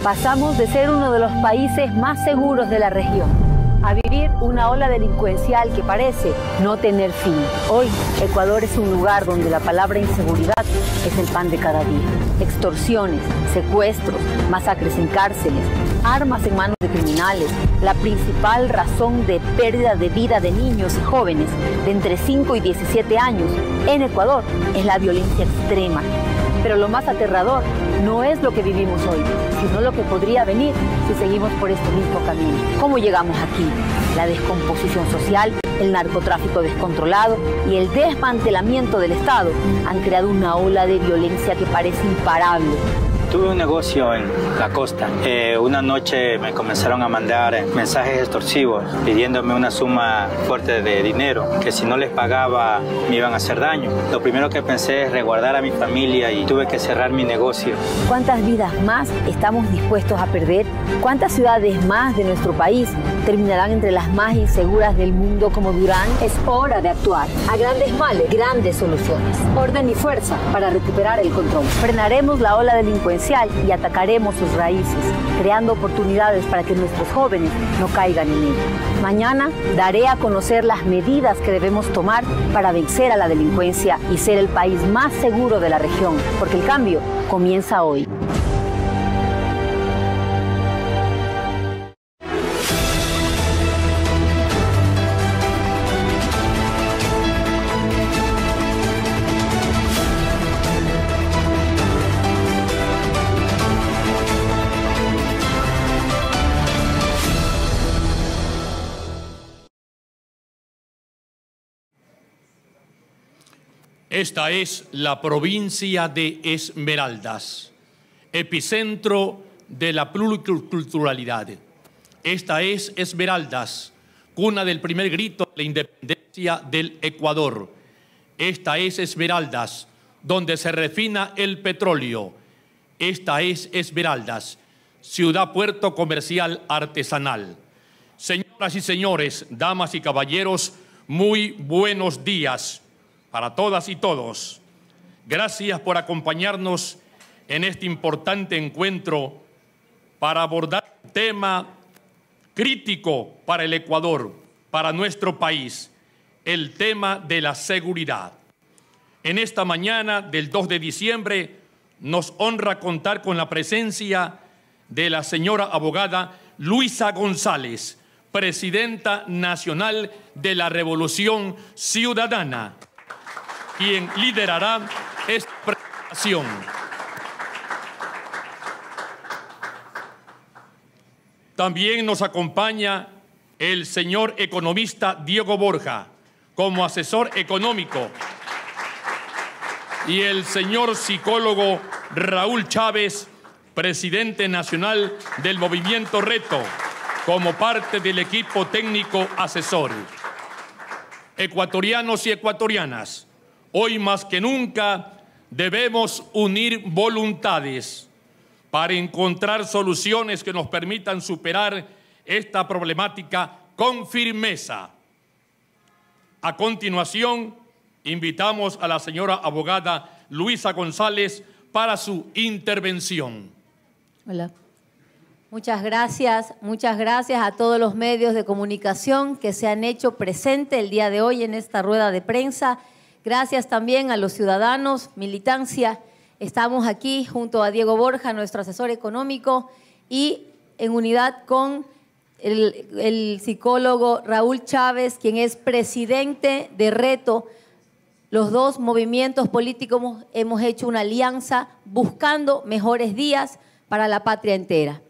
Pasamos de ser uno de los países más seguros de la región a vivir una ola delincuencial que parece no tener fin. Hoy, Ecuador es un lugar donde la palabra inseguridad es el pan de cada día. Extorsiones, secuestros, masacres en cárceles, armas en manos de criminales. La principal razón de pérdida de vida de niños y jóvenes de entre 5 y 17 años en Ecuador es la violencia extrema. Pero lo más aterrador no es lo que vivimos hoy, sino lo que podría venir si seguimos por este mismo camino. ¿Cómo llegamos aquí? La descomposición social, el narcotráfico descontrolado y el desmantelamiento del Estado han creado una ola de violencia que parece imparable. Tuve un negocio en la costa. Una noche me comenzaron a mandar mensajes extorsivos pidiéndome una suma fuerte de dinero, que si no les pagaba me iban a hacer daño. Lo primero que pensé es resguardar a mi familia y tuve que cerrar mi negocio. ¿Cuántas vidas más estamos dispuestos a perder? ¿Cuántas ciudades más de nuestro país terminarán entre las más inseguras del mundo como Durán? Es hora de actuar. A grandes males, grandes soluciones. Orden y fuerza para recuperar el control. Frenaremos la ola delincuencial y atacaremos sus raíces, creando oportunidades para que nuestros jóvenes no caigan en ella. Mañana daré a conocer las medidas que debemos tomar para vencer a la delincuencia y ser el país más seguro de la región, porque el cambio comienza hoy. Esta es la provincia de Esmeraldas, epicentro de la pluriculturalidad. Esta es Esmeraldas, cuna del primer grito de la independencia del Ecuador. Esta es Esmeraldas, donde se refina el petróleo. Esta es Esmeraldas, ciudad-puerto comercial artesanal. Señoras y señores, damas y caballeros, muy buenos días para todas y todos. Gracias por acompañarnos en este importante encuentro para abordar un tema crítico para el Ecuador, para nuestro país, el tema de la seguridad. En esta mañana del 2 de diciembre nos honra contar con la presencia de la señora abogada Luisa González, presidenta nacional de la Revolución Ciudadana, quien liderará esta presentación. También nos acompaña el señor economista Diego Borja como asesor económico y el señor psicólogo Raúl Chávez, presidente nacional del Movimiento Reto, como parte del equipo técnico asesor. Ecuatorianos y ecuatorianas, hoy más que nunca debemos unir voluntades para encontrar soluciones que nos permitan superar esta problemática con firmeza. A continuación, invitamos a la señora abogada Luisa González para su intervención. Hola. Muchas gracias a todos los medios de comunicación que se han hecho presente el día de hoy en esta rueda de prensa. Gracias también a los ciudadanos, militancia. Estamos aquí junto a Diego Borja, nuestro asesor económico, y en unidad con el psicólogo Raúl Chávez, quien es presidente de Reto. Los dos movimientos políticos hemos hecho una alianza buscando mejores días para la patria entera.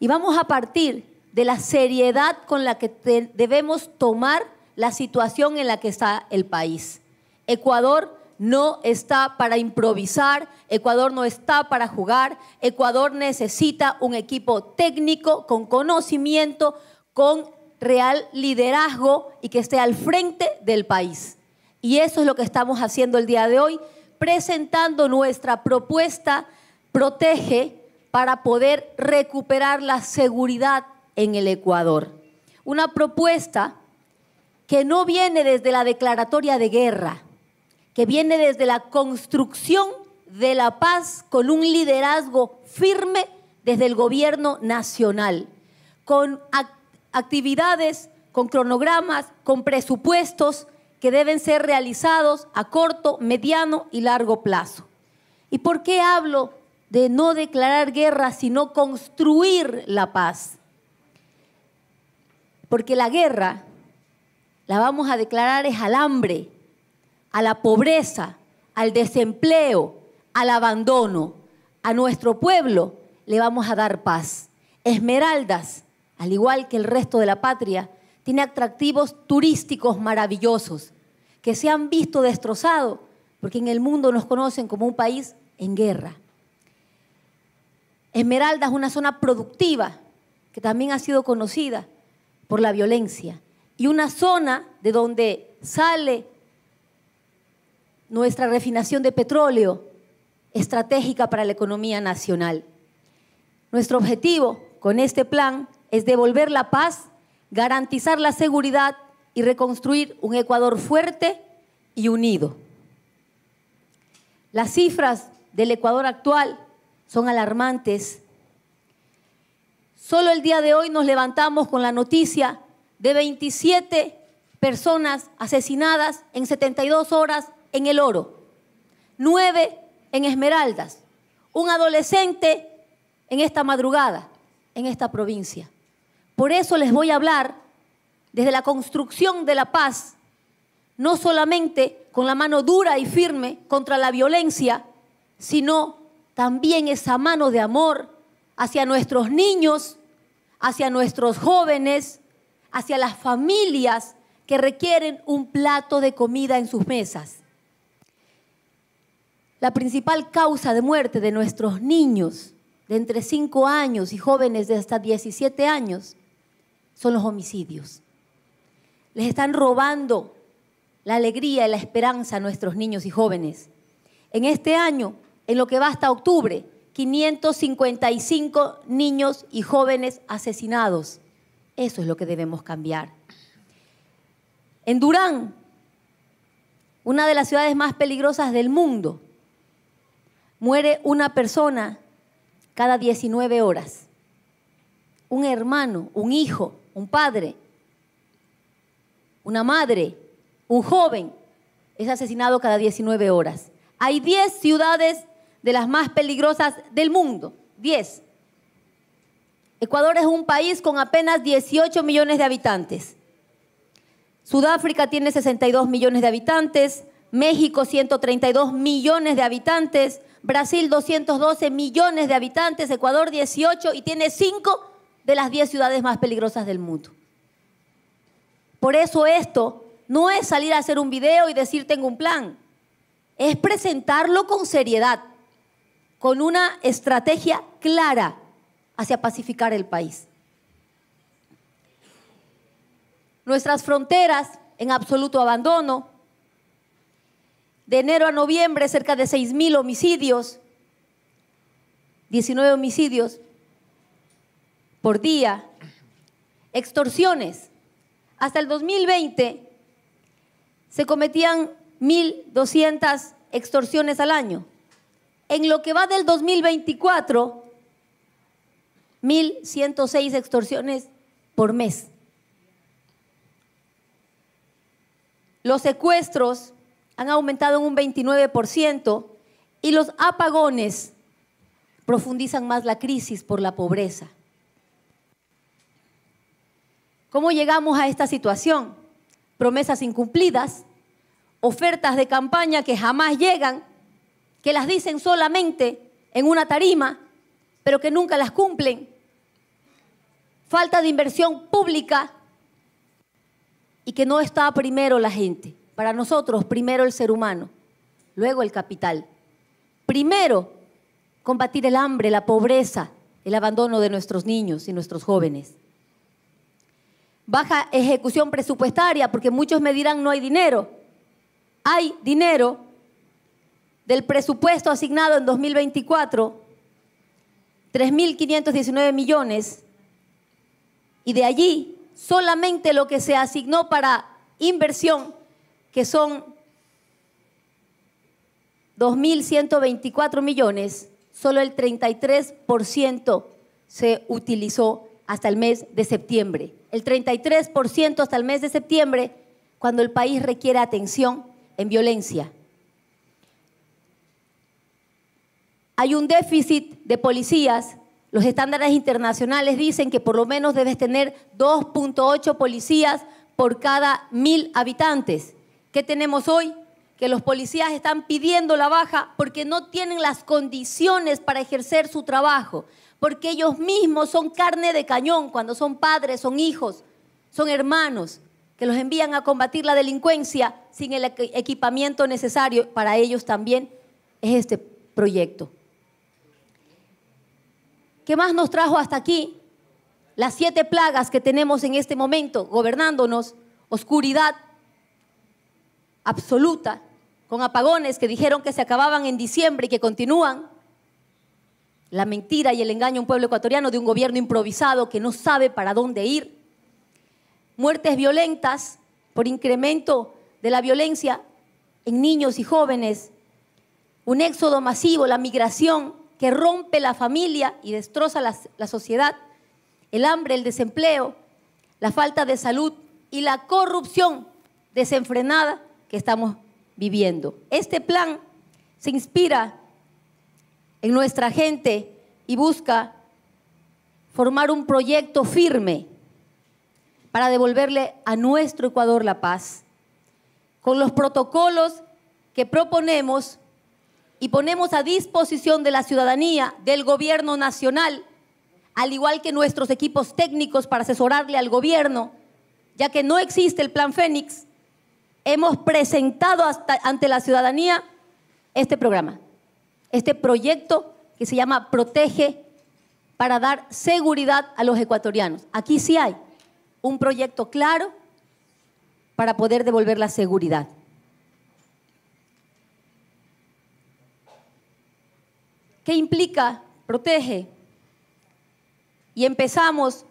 Y vamos a partir de la seriedad con la que debemos tomar la situación en la que está el país. Ecuador no está para improvisar, Ecuador no está para jugar, Ecuador necesita un equipo técnico con conocimiento, con real liderazgo y que esté al frente del país. Y eso es lo que estamos haciendo el día de hoy, presentando nuestra propuesta Protege para poder recuperar la seguridad en el Ecuador. Una propuesta que no viene desde la declaratoria de guerra, que viene desde la construcción de la paz con un liderazgo firme desde el gobierno nacional, con actividades, con cronogramas, con presupuestos que deben ser realizados a corto, mediano y largo plazo. ¿Y por qué hablo de no declarar guerra, sino construir la paz? Porque la guerra la vamos a declarar es al hambre, a la pobreza, al desempleo, al abandono. A nuestro pueblo le vamos a dar paz. Esmeraldas, al igual que el resto de la patria, tiene atractivos turísticos maravillosos que se han visto destrozados porque en el mundo nos conocen como un país en guerra. Esmeraldas es una zona productiva que también ha sido conocida por la violencia y una zona de donde sale nuestra refinación de petróleo estratégica para la economía nacional. Nuestro objetivo con este plan es devolver la paz, garantizar la seguridad y reconstruir un Ecuador fuerte y unido. Las cifras del Ecuador actual son alarmantes. Solo el día de hoy nos levantamos con la noticia de 27 personas asesinadas en 72 horas en El Oro, 9 en Esmeraldas, un adolescente en esta madrugada, en esta provincia. Por eso les voy a hablar desde la construcción de la paz, no solamente con la mano dura y firme contra la violencia, sino también esa mano de amor hacia nuestros niños, hacia nuestros jóvenes, hacia las familias que requieren un plato de comida en sus mesas. La principal causa de muerte de nuestros niños de entre 5 años y jóvenes de hasta 17 años son los homicidios. Les están robando la alegría y la esperanza a nuestros niños y jóvenes. En este año, en lo que va hasta octubre, 555 niños y jóvenes asesinados. Eso es lo que debemos cambiar. En Durán, una de las ciudades más peligrosas del mundo, muere una persona cada 19 horas. Un hermano, un hijo, un padre, una madre, un joven es asesinado cada 19 horas. Hay 10 ciudades de las más peligrosas del mundo, 10. Ecuador es un país con apenas 18 millones de habitantes. Sudáfrica tiene 62 millones de habitantes, México 132 millones de habitantes, Brasil 212 millones de habitantes, Ecuador 18 y tiene 5 de las 10 ciudades más peligrosas del mundo. Por eso esto no es salir a hacer un video y decir tengo un plan, es presentarlo con seriedad, con una estrategia clara hacia pacificar el país. Nuestras fronteras en absoluto abandono. De enero a noviembre, cerca de 6.000 homicidios, 19 homicidios por día. Extorsiones. Hasta el 2020 se cometían 1.200 extorsiones al año. En lo que va del 2024, 1.106 extorsiones por mes. Los secuestros han aumentado en un 29% y los apagones profundizan más la crisis por la pobreza. ¿Cómo llegamos a esta situación? Promesas incumplidas, ofertas de campaña que jamás llegan, que las dicen solamente en una tarima, pero que nunca las cumplen. Falta de inversión pública y que no está primero la gente. Para nosotros, primero el ser humano, luego el capital. Primero, combatir el hambre, la pobreza, el abandono de nuestros niños y nuestros jóvenes. Baja ejecución presupuestaria, porque muchos me dirán no hay dinero. Hay dinero del presupuesto asignado en 2024, 3.519 millones, y de allí solamente lo que se asignó para inversión, que son 2.124 millones, solo el 33% se utilizó hasta el mes de septiembre. El 33% hasta el mes de septiembre, cuando el país requiere atención en violencia. Hay un déficit de policías. Los estándares internacionales dicen que por lo menos debes tener 2.8 policías por cada 1000 habitantes. ¿Qué tenemos hoy? Que los policías están pidiendo la baja porque no tienen las condiciones para ejercer su trabajo, porque ellos mismos son carne de cañón cuando son padres, son hijos, son hermanos, que los envían a combatir la delincuencia sin el equipamiento necesario. Para ellos también es este proyecto. ¿Qué más nos trajo hasta aquí? Las 7 plagas que tenemos en este momento gobernándonos: oscuridad absoluta, con apagones que dijeron que se acababan en diciembre y que continúan. La mentira y el engaño a un pueblo ecuatoriano de un gobierno improvisado que no sabe para dónde ir. Muertes violentas por incremento de la violencia en niños y jóvenes. Un éxodo masivo, la migración que rompe la familia y destroza la sociedad. El hambre, el desempleo, la falta de salud y la corrupción desenfrenada que estamos viviendo. Este plan se inspira en nuestra gente y busca formar un proyecto firme para devolverle a nuestro Ecuador la paz, con los protocolos que proponemos y ponemos a disposición de la ciudadanía, del gobierno nacional, al igual que nuestros equipos técnicos para asesorarle al gobierno, ya que no existe el Plan Fénix. Hemos presentado ante la ciudadanía este programa, este proyecto que se llama Protege, para dar seguridad a los ecuatorianos. Aquí sí hay un proyecto claro para poder devolver la seguridad. ¿Qué implica Protege? Y empezamos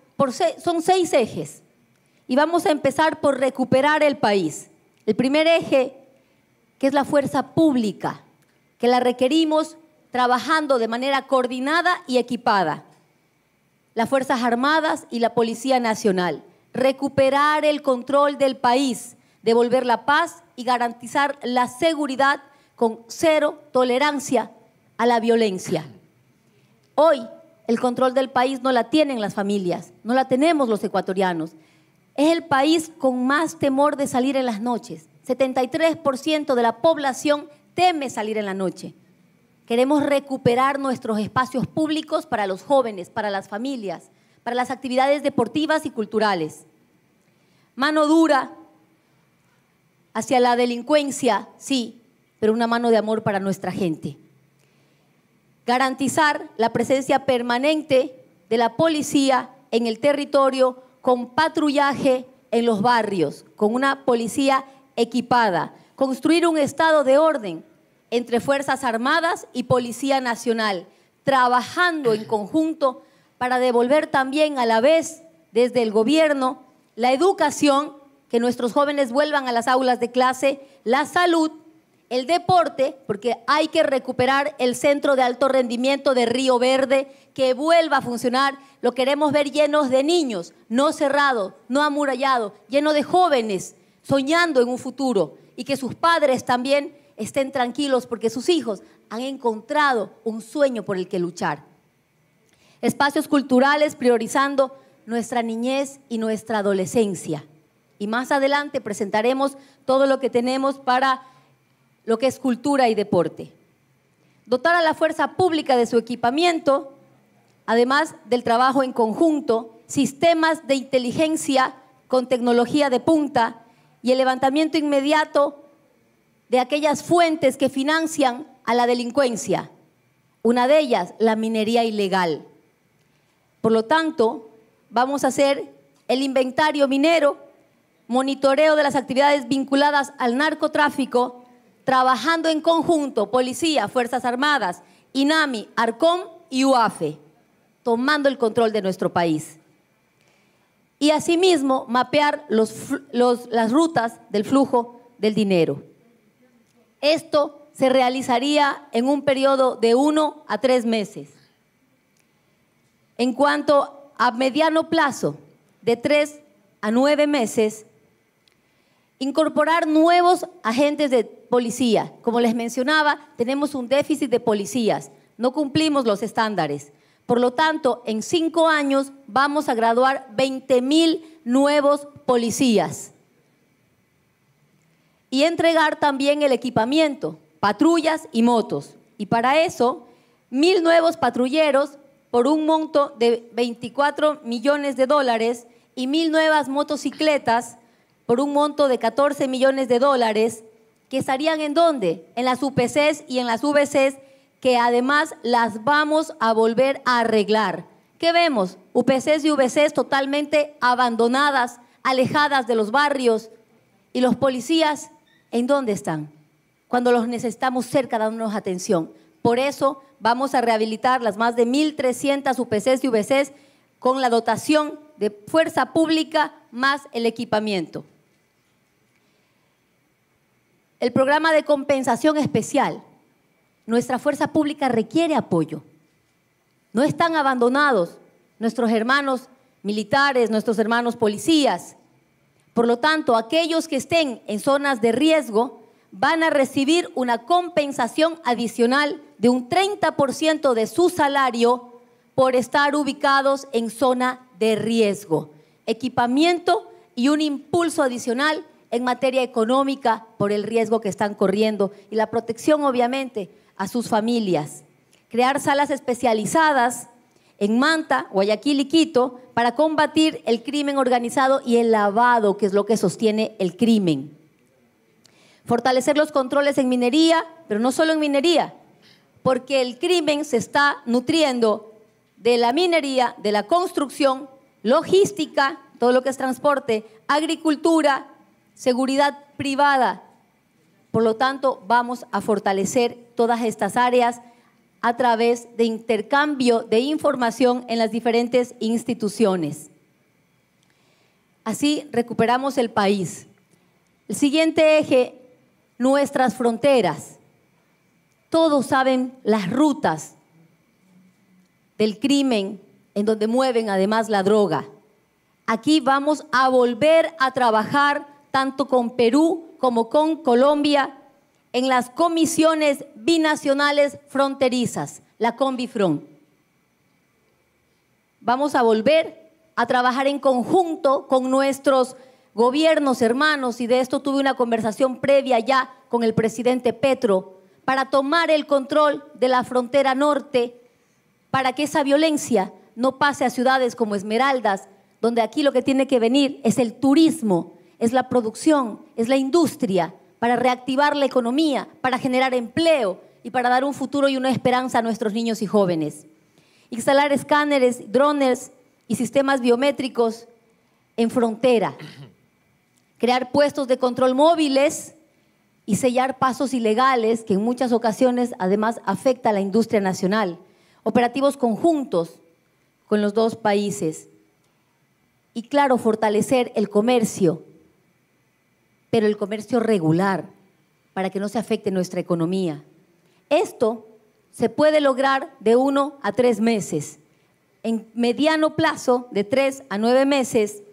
son 6 ejes y vamos a empezar por recuperar el país. El primer eje, que es la fuerza pública, que la requerimos trabajando de manera coordinada y equipada. Las Fuerzas Armadas y la Policía Nacional. Recuperar el control del país, devolver la paz y garantizar la seguridad con 0 tolerancia a la violencia. Hoy el control del país no la tienen las familias, no la tenemos los ecuatorianos. Es el país con más temor de salir en las noches. 73% de la población teme salir en la noche. Queremos recuperar nuestros espacios públicos para los jóvenes, para las familias, para las actividades deportivas y culturales. Mano dura hacia la delincuencia, sí, pero una mano de amor para nuestra gente. Garantizar la presencia permanente de la policía en el territorio con patrullaje en los barrios, con una policía equipada. Construir un estado de orden entre Fuerzas Armadas y Policía Nacional, trabajando en conjunto para devolver también a la vez desde el gobierno la educación, que nuestros jóvenes vuelvan a las aulas de clase, la salud, el deporte, porque hay que recuperar el centro de alto rendimiento de Río Verde, que vuelva a funcionar. Lo queremos ver llenos de niños, no cerrado, no amurallado, lleno de jóvenes soñando en un futuro, y que sus padres también estén tranquilos porque sus hijos han encontrado un sueño por el que luchar. Espacios culturales priorizando nuestra niñez y nuestra adolescencia. Y más adelante presentaremos todo lo que tenemos para lo que es cultura y deporte. Dotar a la fuerza pública de su equipamiento, además del trabajo en conjunto, sistemas de inteligencia con tecnología de punta y el levantamiento inmediato de aquellas fuentes que financian a la delincuencia. Una de ellas, la minería ilegal. Por lo tanto, vamos a hacer el inventario minero, monitoreo de las actividades vinculadas al narcotráfico, trabajando en conjunto, policía, Fuerzas Armadas, INAMI, ARCOM y UAFE, tomando el control de nuestro país. Y asimismo, mapear las rutas del flujo del dinero. Esto se realizaría en un periodo de 1 a 3 meses. En cuanto a mediano plazo, de 3 a 9 meses, incorporar nuevos agentes de policía. Como les mencionaba, tenemos un déficit de policías, no cumplimos los estándares. Por lo tanto, en 5 años vamos a graduar 20.000 nuevos policías. Y entregar también el equipamiento, patrullas y motos. Y para eso, 1.000 nuevos patrulleros por un monto de $24 millones y 1.000 nuevas motocicletas por un monto de $14 millones, que estarían ¿en dónde? En las UPCs y en las VCs, que además las vamos a volver a arreglar. ¿Qué vemos? UPCs y VCs totalmente abandonadas, alejadas de los barrios. ¿Y los policías en dónde están? Cuando los necesitamos cerca, dándonos atención. Por eso vamos a rehabilitar las más de 1.300 UPCs y VCs con la dotación de fuerza pública más el equipamiento. El programa de compensación especial. Nuestra fuerza pública requiere apoyo. No están abandonados nuestros hermanos militares, nuestros hermanos policías. Por lo tanto, aquellos que estén en zonas de riesgo van a recibir una compensación adicional de un 30% de su salario por estar ubicados en zona de riesgo. Equipamiento y un impulso adicional en materia económica por el riesgo que están corriendo y la protección, obviamente, a sus familias. Crear salas especializadas en Manta, Guayaquil y Quito para combatir el crimen organizado y el lavado, que es lo que sostiene el crimen. Fortalecer los controles en minería, pero no solo en minería, porque el crimen se está nutriendo de la minería, de la construcción, logística, todo lo que es transporte, agricultura, seguridad privada. Por lo tanto, vamos a fortalecer todas estas áreas a través de intercambio de información en las diferentes instituciones. Así recuperamos el país. El siguiente eje, nuestras fronteras. Todos saben las rutas del crimen en donde mueven además la droga. Aquí vamos a volver a trabajar tanto con Perú como con Colombia en las comisiones binacionales fronterizas, la Combifron. Vamos a volver a trabajar en conjunto con nuestros gobiernos hermanos, y de esto tuve una conversación previa ya con el presidente Petro, para tomar el control de la frontera norte, para que esa violencia no pase a ciudades como Esmeraldas, donde aquí lo que tiene que venir es el turismo, es la producción, es la industria, para reactivar la economía, para generar empleo y para dar un futuro y una esperanza a nuestros niños y jóvenes. Instalar escáneres, drones y sistemas biométricos en frontera. Crear puestos de control móviles y sellar pasos ilegales que en muchas ocasiones además afecta a la industria nacional. Operativos conjuntos con los dos países. Y claro, fortalecer el comercio, pero el comercio regular, para que no se afecte nuestra economía. Esto se puede lograr de 1 a 3 meses. En mediano plazo, de 3 a 9 meses,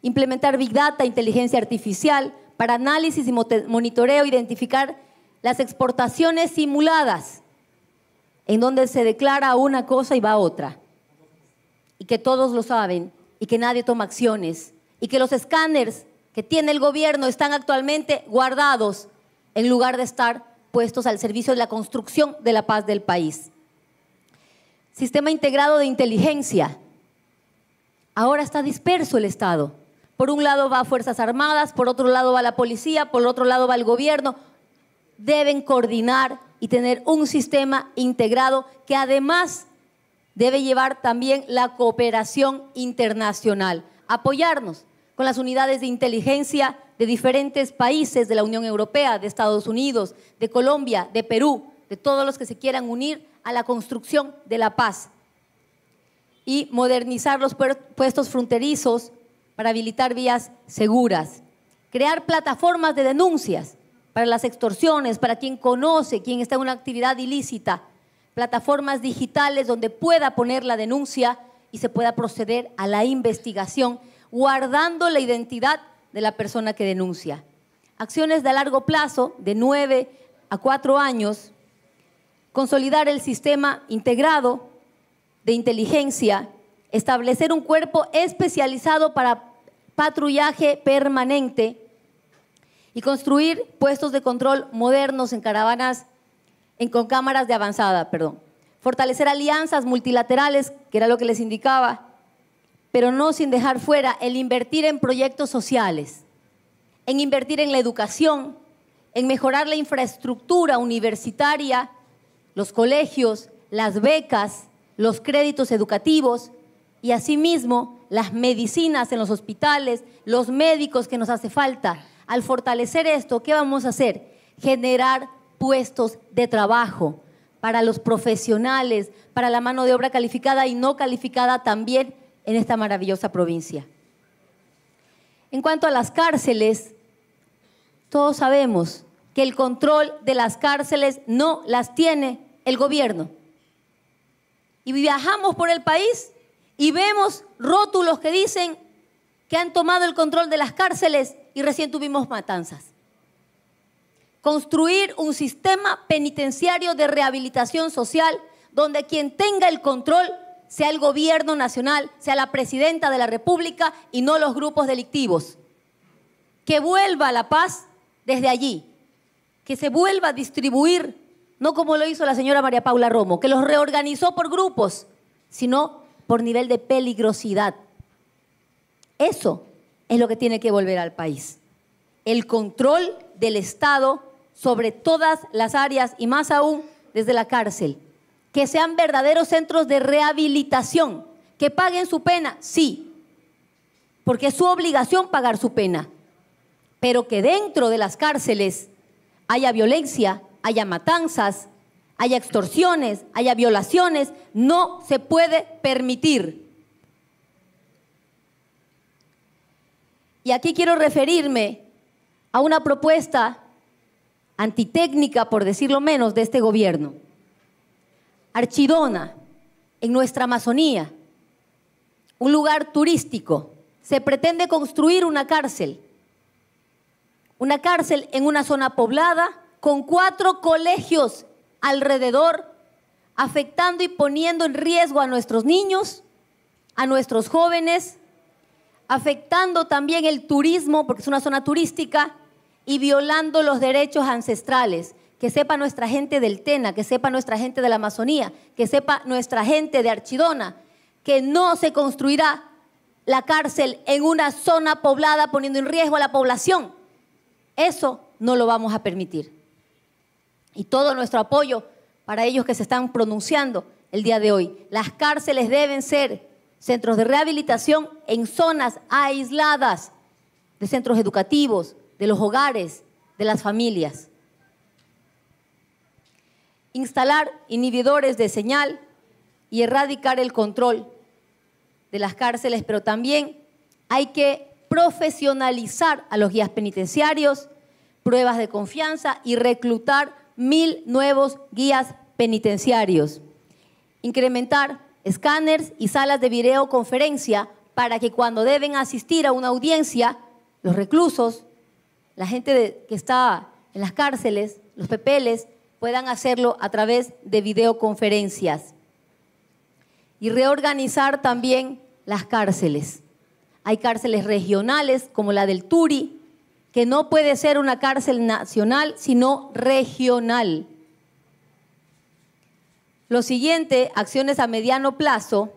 implementar Big Data, inteligencia artificial, para análisis y monitoreo, identificar las exportaciones simuladas, en donde se declara una cosa y va a otra, y que todos lo saben, y que nadie toma acciones, y que los escáneres que tiene el gobierno están actualmente guardados en lugar de estar puestos al servicio de la construcción de la paz del país. Sistema integrado de inteligencia. Ahora está disperso el Estado. Por un lado va a Fuerzas Armadas, por otro lado va la policía, por otro lado va el gobierno. Deben coordinar y tener un sistema integrado que además debe llevar también la cooperación internacional. Apoyarnos con las unidades de inteligencia de diferentes países de la Unión Europea, de Estados Unidos, de Colombia, de Perú, de todos los que se quieran unir a la construcción de la paz. Y modernizar los puestos fronterizos para habilitar vías seguras. Crear plataformas de denuncias para las extorsiones, para quien conoce, quien está en una actividad ilícita, plataformas digitales donde pueda poner la denuncia y se pueda proceder a la investigación, guardando la identidad de la persona que denuncia. Acciones de largo plazo, de 9 a 4 años, consolidar el sistema integrado de inteligencia, establecer un cuerpo especializado para patrullaje permanente y construir puestos de control modernos en caravanas, con cámaras de avanzada, Fortalecer alianzas multilaterales, que era lo que les indicaba, pero no sin dejar fuera el invertir en proyectos sociales, en invertir en la educación, en mejorar la infraestructura universitaria, los colegios, las becas, los créditos educativos y asimismo las medicinas en los hospitales, los médicos que nos hace falta. Al fortalecer esto, ¿qué vamos a hacer? Generar puestos de trabajo para los profesionales, para la mano de obra calificada y no calificada también en esta maravillosa provincia. En cuanto a las cárceles, todos sabemos que el control de las cárceles no las tiene el gobierno. Y viajamos por el país y vemos rótulos que dicen que han tomado el control de las cárceles y recién tuvimos matanzas. Construir un sistema penitenciario de rehabilitación social donde quien tenga el control sea el gobierno nacional, sea la presidenta de la República y no los grupos delictivos. Que vuelva la paz desde allí, que se vuelva a distribuir, no como lo hizo la señora María Paula Romo, que los reorganizó por grupos, sino por nivel de peligrosidad. Eso es lo que tiene que volver al país. El control del Estado sobre todas las áreas y más aún desde la cárcel. Que sean verdaderos centros de rehabilitación, que paguen su pena, sí, porque es su obligación pagar su pena, pero que dentro de las cárceles haya violencia, haya matanzas, haya extorsiones, haya violaciones, no se puede permitir. Y aquí quiero referirme a una propuesta antitécnica, por decirlo menos, de este gobierno. Archidona, en nuestra Amazonía, un lugar turístico, se pretende construir una cárcel en una zona poblada con 4 colegios alrededor, afectando y poniendo en riesgo a nuestros niños, a nuestros jóvenes, afectando también el turismo, porque es una zona turística, y violando los derechos ancestrales. Que sepa nuestra gente del Tena, que sepa nuestra gente de la Amazonía, que sepa nuestra gente de Archidona, que no se construirá la cárcel en una zona poblada poniendo en riesgo a la población. Eso no lo vamos a permitir. Y todo nuestro apoyo para ellos que se están pronunciando el día de hoy. Las cárceles deben ser centros de rehabilitación en zonas aisladas de centros educativos, de los hogares, de las familias. Instalar inhibidores de señal y erradicar el control de las cárceles, pero también hay que profesionalizar a los guías penitenciarios, pruebas de confianza y reclutar 1000 nuevos guías penitenciarios. Incrementar escáneres y salas de videoconferencia para que cuando deben asistir a una audiencia, los reclusos, la gente que está en las cárceles, los PPLs, puedan hacerlo a través de videoconferencias. Y reorganizar también las cárceles. Hay cárceles regionales como la del Turi, que no puede ser una cárcel nacional, sino regional. Lo siguiente, acciones a mediano plazo.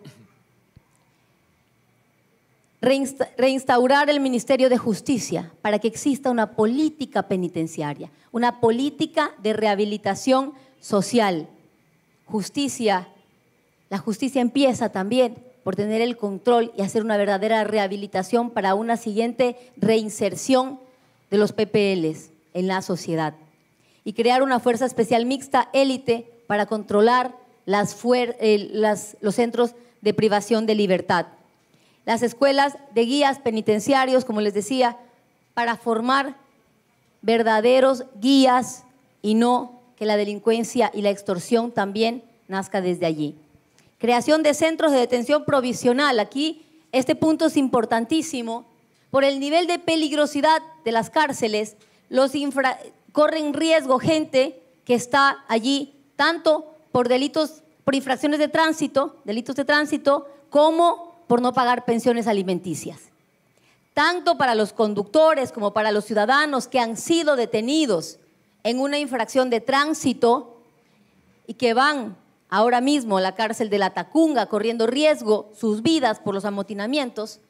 Reinstaurar el Ministerio de Justicia para que exista una política penitenciaria, una política de rehabilitación social. Justicia, la justicia empieza también por tener el control y hacer una verdadera rehabilitación para una siguiente reinserción de los PPLs en la sociedad. Y crear una fuerza especial mixta élite para controlar los centros de privación de libertad. Las escuelas de guías penitenciarios, como les decía, para formar verdaderos guías y no que la delincuencia y la extorsión también nazca desde allí. Creación de centros de detención provisional. Aquí este punto es importantísimo. Por el nivel de peligrosidad de las cárceles, corren riesgo gente que está allí tanto por delitos, por infracciones de tránsito, delitos de tránsito, como por no pagar pensiones alimenticias. Tanto para los conductores como para los ciudadanos que han sido detenidos en una infracción de tránsito y que van ahora mismo a la cárcel de La Tacunga corriendo riesgo sus vidas por los amotinamientos,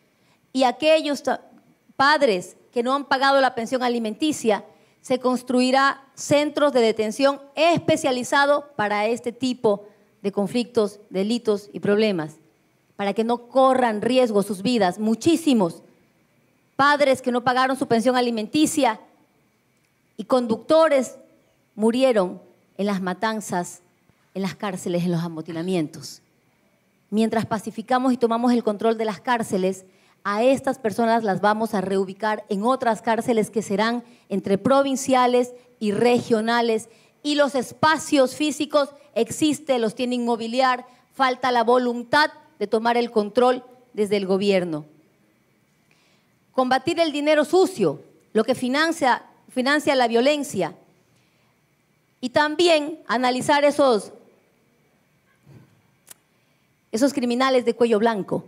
y aquellos padres que no han pagado la pensión alimenticia, se construirá centros de detención especializados para este tipo de conflictos, delitos y problemas, para que no corran riesgo sus vidas. Muchísimos padres que no pagaron su pensión alimenticia y conductores murieron en las matanzas, en las cárceles, en los amotinamientos. Mientras pacificamos y tomamos el control de las cárceles, a estas personas las vamos a reubicar en otras cárceles que serán entre provinciales y regionales, y los espacios físicos existen, los tienen inmobiliar, falta la voluntad de tomar el control desde el gobierno. Combatir el dinero sucio, lo que financia la violencia, y también analizar esos criminales de cuello blanco,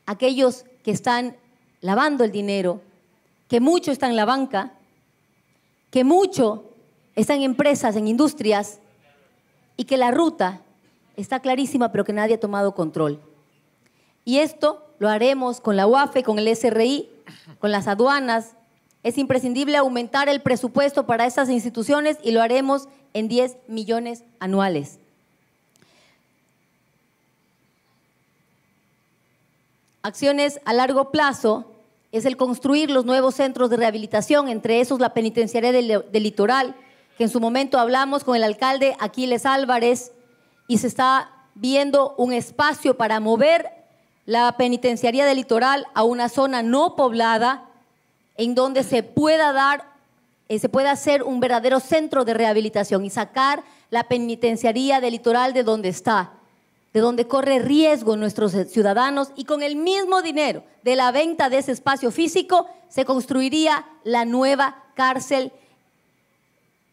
aquellos que están lavando el dinero, que mucho están en la banca, que mucho están en empresas, en industrias, y que la ruta está clarísima, pero que nadie ha tomado control. Y esto lo haremos con la UAFE, con el SRI, con las aduanas. Es imprescindible aumentar el presupuesto para estas instituciones y lo haremos en 10 millones anuales. Acciones a largo plazo es el construir los nuevos centros de rehabilitación, entre esos la penitenciaría del Litoral, que en su momento hablamos con el alcalde Aquiles Álvarez, y se está viendo un espacio para mover la penitenciaría del Litoral a una zona no poblada, en donde se pueda hacer un verdadero centro de rehabilitación y sacar la penitenciaría del Litoral de donde está, de donde corre riesgo nuestros ciudadanos, y con el mismo dinero de la venta de ese espacio físico se construiría la nueva cárcel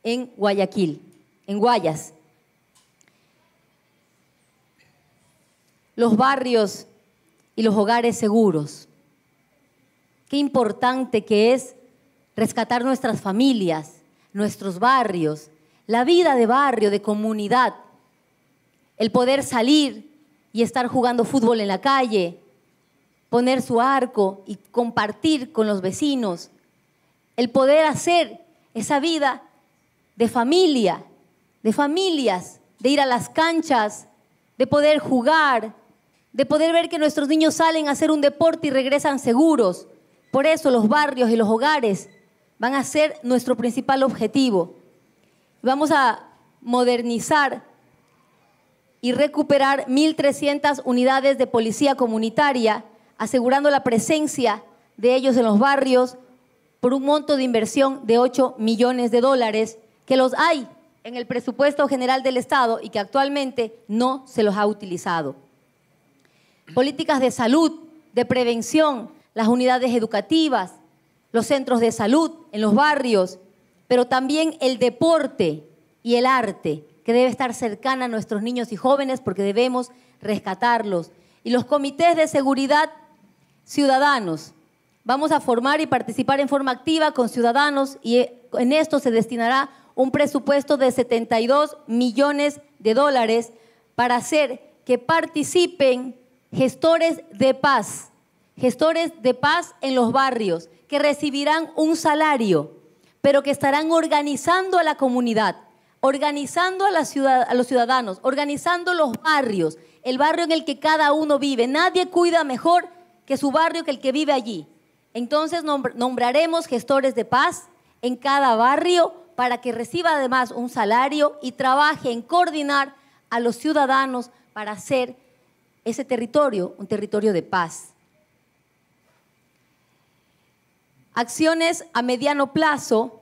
en Guayaquil, en Guayas. Los barrios y los hogares seguros. Qué importante que es rescatar nuestras familias, nuestros barrios, la vida de barrio, de comunidad. El poder salir y estar jugando fútbol en la calle, poner su arco y compartir con los vecinos. El poder hacer esa vida de familia, de familias, de ir a las canchas, de poder jugar, de poder ver que nuestros niños salen a hacer un deporte y regresan seguros. Por eso los barrios y los hogares van a ser nuestro principal objetivo. Vamos a modernizar y recuperar 1.300 unidades de policía comunitaria, asegurando la presencia de ellos en los barrios por un monto de inversión de $8 millones, que los hay en el presupuesto general del Estado y que actualmente no se los ha utilizado. Políticas de salud, de prevención, las unidades educativas, los centros de salud en los barrios, pero también el deporte y el arte, que debe estar cercana a nuestros niños y jóvenes porque debemos rescatarlos. Y los comités de seguridad ciudadanos. Vamos a formar y participar en forma activa con ciudadanos, y en esto se destinará un presupuesto de $72 millones para hacer que participen gestores de paz en los barrios, que recibirán un salario, pero que estarán organizando a la comunidad, organizando a los ciudadanos, organizando los barrios, el barrio en el que cada uno vive. Nadie cuida mejor que su barrio, que el que vive allí. Entonces nombraremos gestores de paz en cada barrio para que reciba además un salario y trabaje en coordinar a los ciudadanos para hacer ese territorio un territorio de paz. Acciones a mediano plazo.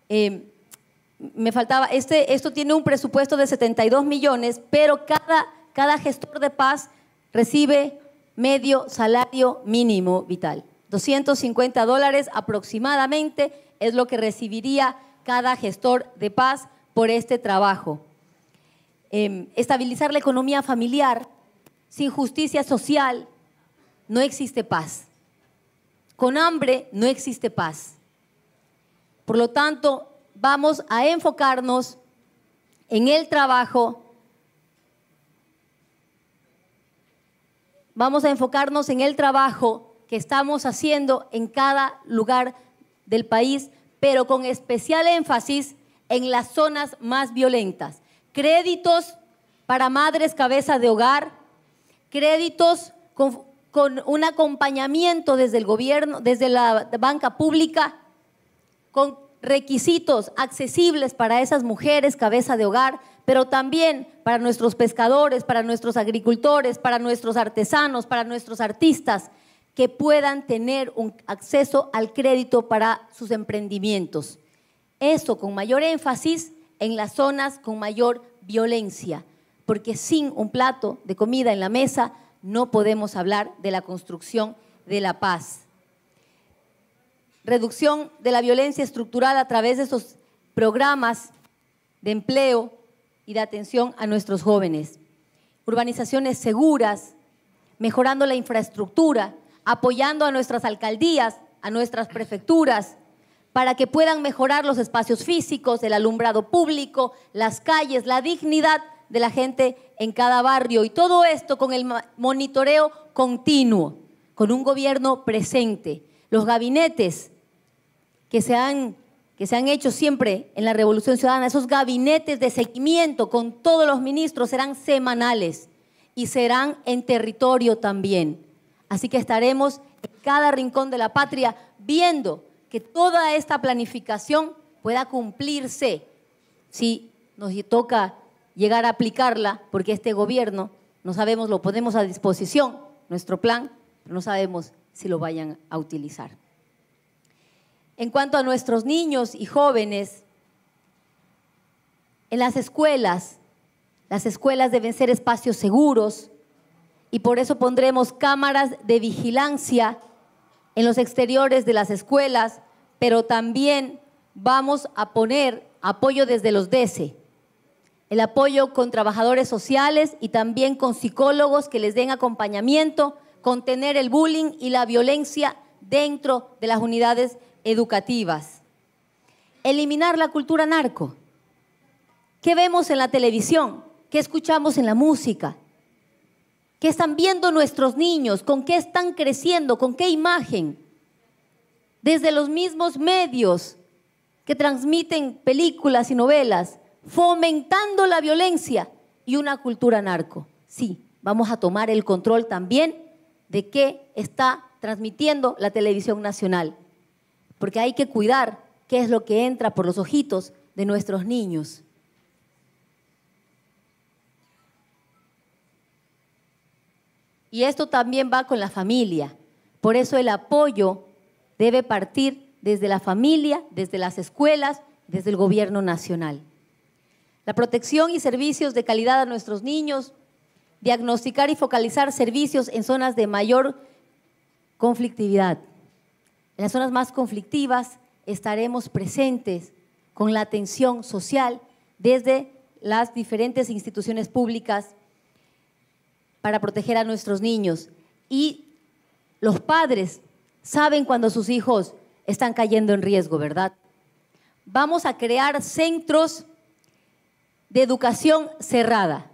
Me faltaba, esto tiene un presupuesto de 72 millones, pero cada gestor de paz recibe medio salario mínimo vital. $250 aproximadamente es lo que recibiría cada gestor de paz por este trabajo. Estabilizar la economía familiar. Sin justicia social no existe paz. Con hambre no existe paz. Por lo tanto, vamos a enfocarnos en el trabajo. Vamos a enfocarnos en el trabajo que estamos haciendo en cada lugar del país, pero con especial énfasis en las zonas más violentas. Créditos para madres cabeza de hogar, créditos con un acompañamiento desde el gobierno, desde la banca pública, con requisitos accesibles para esas mujeres cabeza de hogar, pero también para nuestros pescadores, para nuestros agricultores, para nuestros artesanos, para nuestros artistas, que puedan tener un acceso al crédito para sus emprendimientos. Eso con mayor énfasis en las zonas con mayor violencia, porque sin un plato de comida en la mesa no podemos hablar de la construcción de la paz. Reducción de la violencia estructural a través de esos programas de empleo y de atención a nuestros jóvenes. Urbanizaciones seguras, mejorando la infraestructura, apoyando a nuestras alcaldías, a nuestras prefecturas, para que puedan mejorar los espacios físicos, el alumbrado público, las calles, la dignidad de la gente en cada barrio. Y todo esto con el monitoreo continuo, con un gobierno presente. Los gabinetes que se han hecho siempre en la Revolución Ciudadana, esos gabinetes de seguimiento con todos los ministros serán semanales y serán en territorio también. Así que estaremos en cada rincón de la patria viendo que toda esta planificación pueda cumplirse. Si nos toca llegar a aplicarla, porque este gobierno, no sabemos, lo ponemos a disposición, nuestro plan, pero no sabemos si lo vayan a utilizar. En cuanto a nuestros niños y jóvenes, en las escuelas deben ser espacios seguros y por eso pondremos cámaras de vigilancia en los exteriores de las escuelas, pero también vamos a poner apoyo desde los DECE, el apoyo con trabajadores sociales y también con psicólogos que les den acompañamiento, contener el bullying y la violencia dentro de las unidades educativas. Eliminar la cultura narco. ¿Qué vemos en la televisión? ¿Qué escuchamos en la música? ¿Qué están viendo nuestros niños? ¿Con qué están creciendo? ¿Con qué imagen? Desde los mismos medios que transmiten películas y novelas, fomentando la violencia y una cultura narco. Sí, vamos a tomar el control también de qué está transmitiendo la televisión nacional, porque hay que cuidar qué es lo que entra por los ojitos de nuestros niños. Y esto también va con la familia. Por eso el apoyo debe partir desde la familia, desde las escuelas, desde el gobierno nacional. La protección y servicios de calidad a nuestros niños, diagnosticar y focalizar servicios en zonas de mayor conflictividad. En las zonas más conflictivas estaremos presentes con la atención social desde las diferentes instituciones públicas para proteger a nuestros niños. Y los padres saben cuando sus hijos están cayendo en riesgo, ¿verdad? Vamos a crear centros de educación cerrada.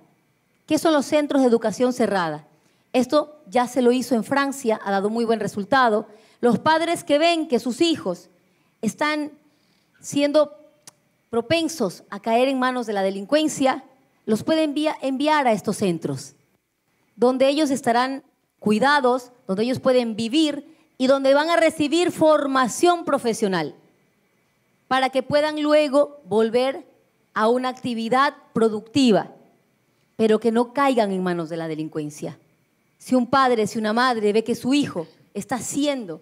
¿Qué son los centros de educación cerrada? Esto ya se lo hizo en Francia, ha dado muy buen resultado. Los padres que ven que sus hijos están siendo propensos a caer en manos de la delincuencia, los pueden enviar a estos centros, donde ellos estarán cuidados, donde ellos pueden vivir y donde van a recibir formación profesional para que puedan luego volver a una actividad productiva, pero que no caigan en manos de la delincuencia. Si un padre, si una madre ve que su hijo está siendo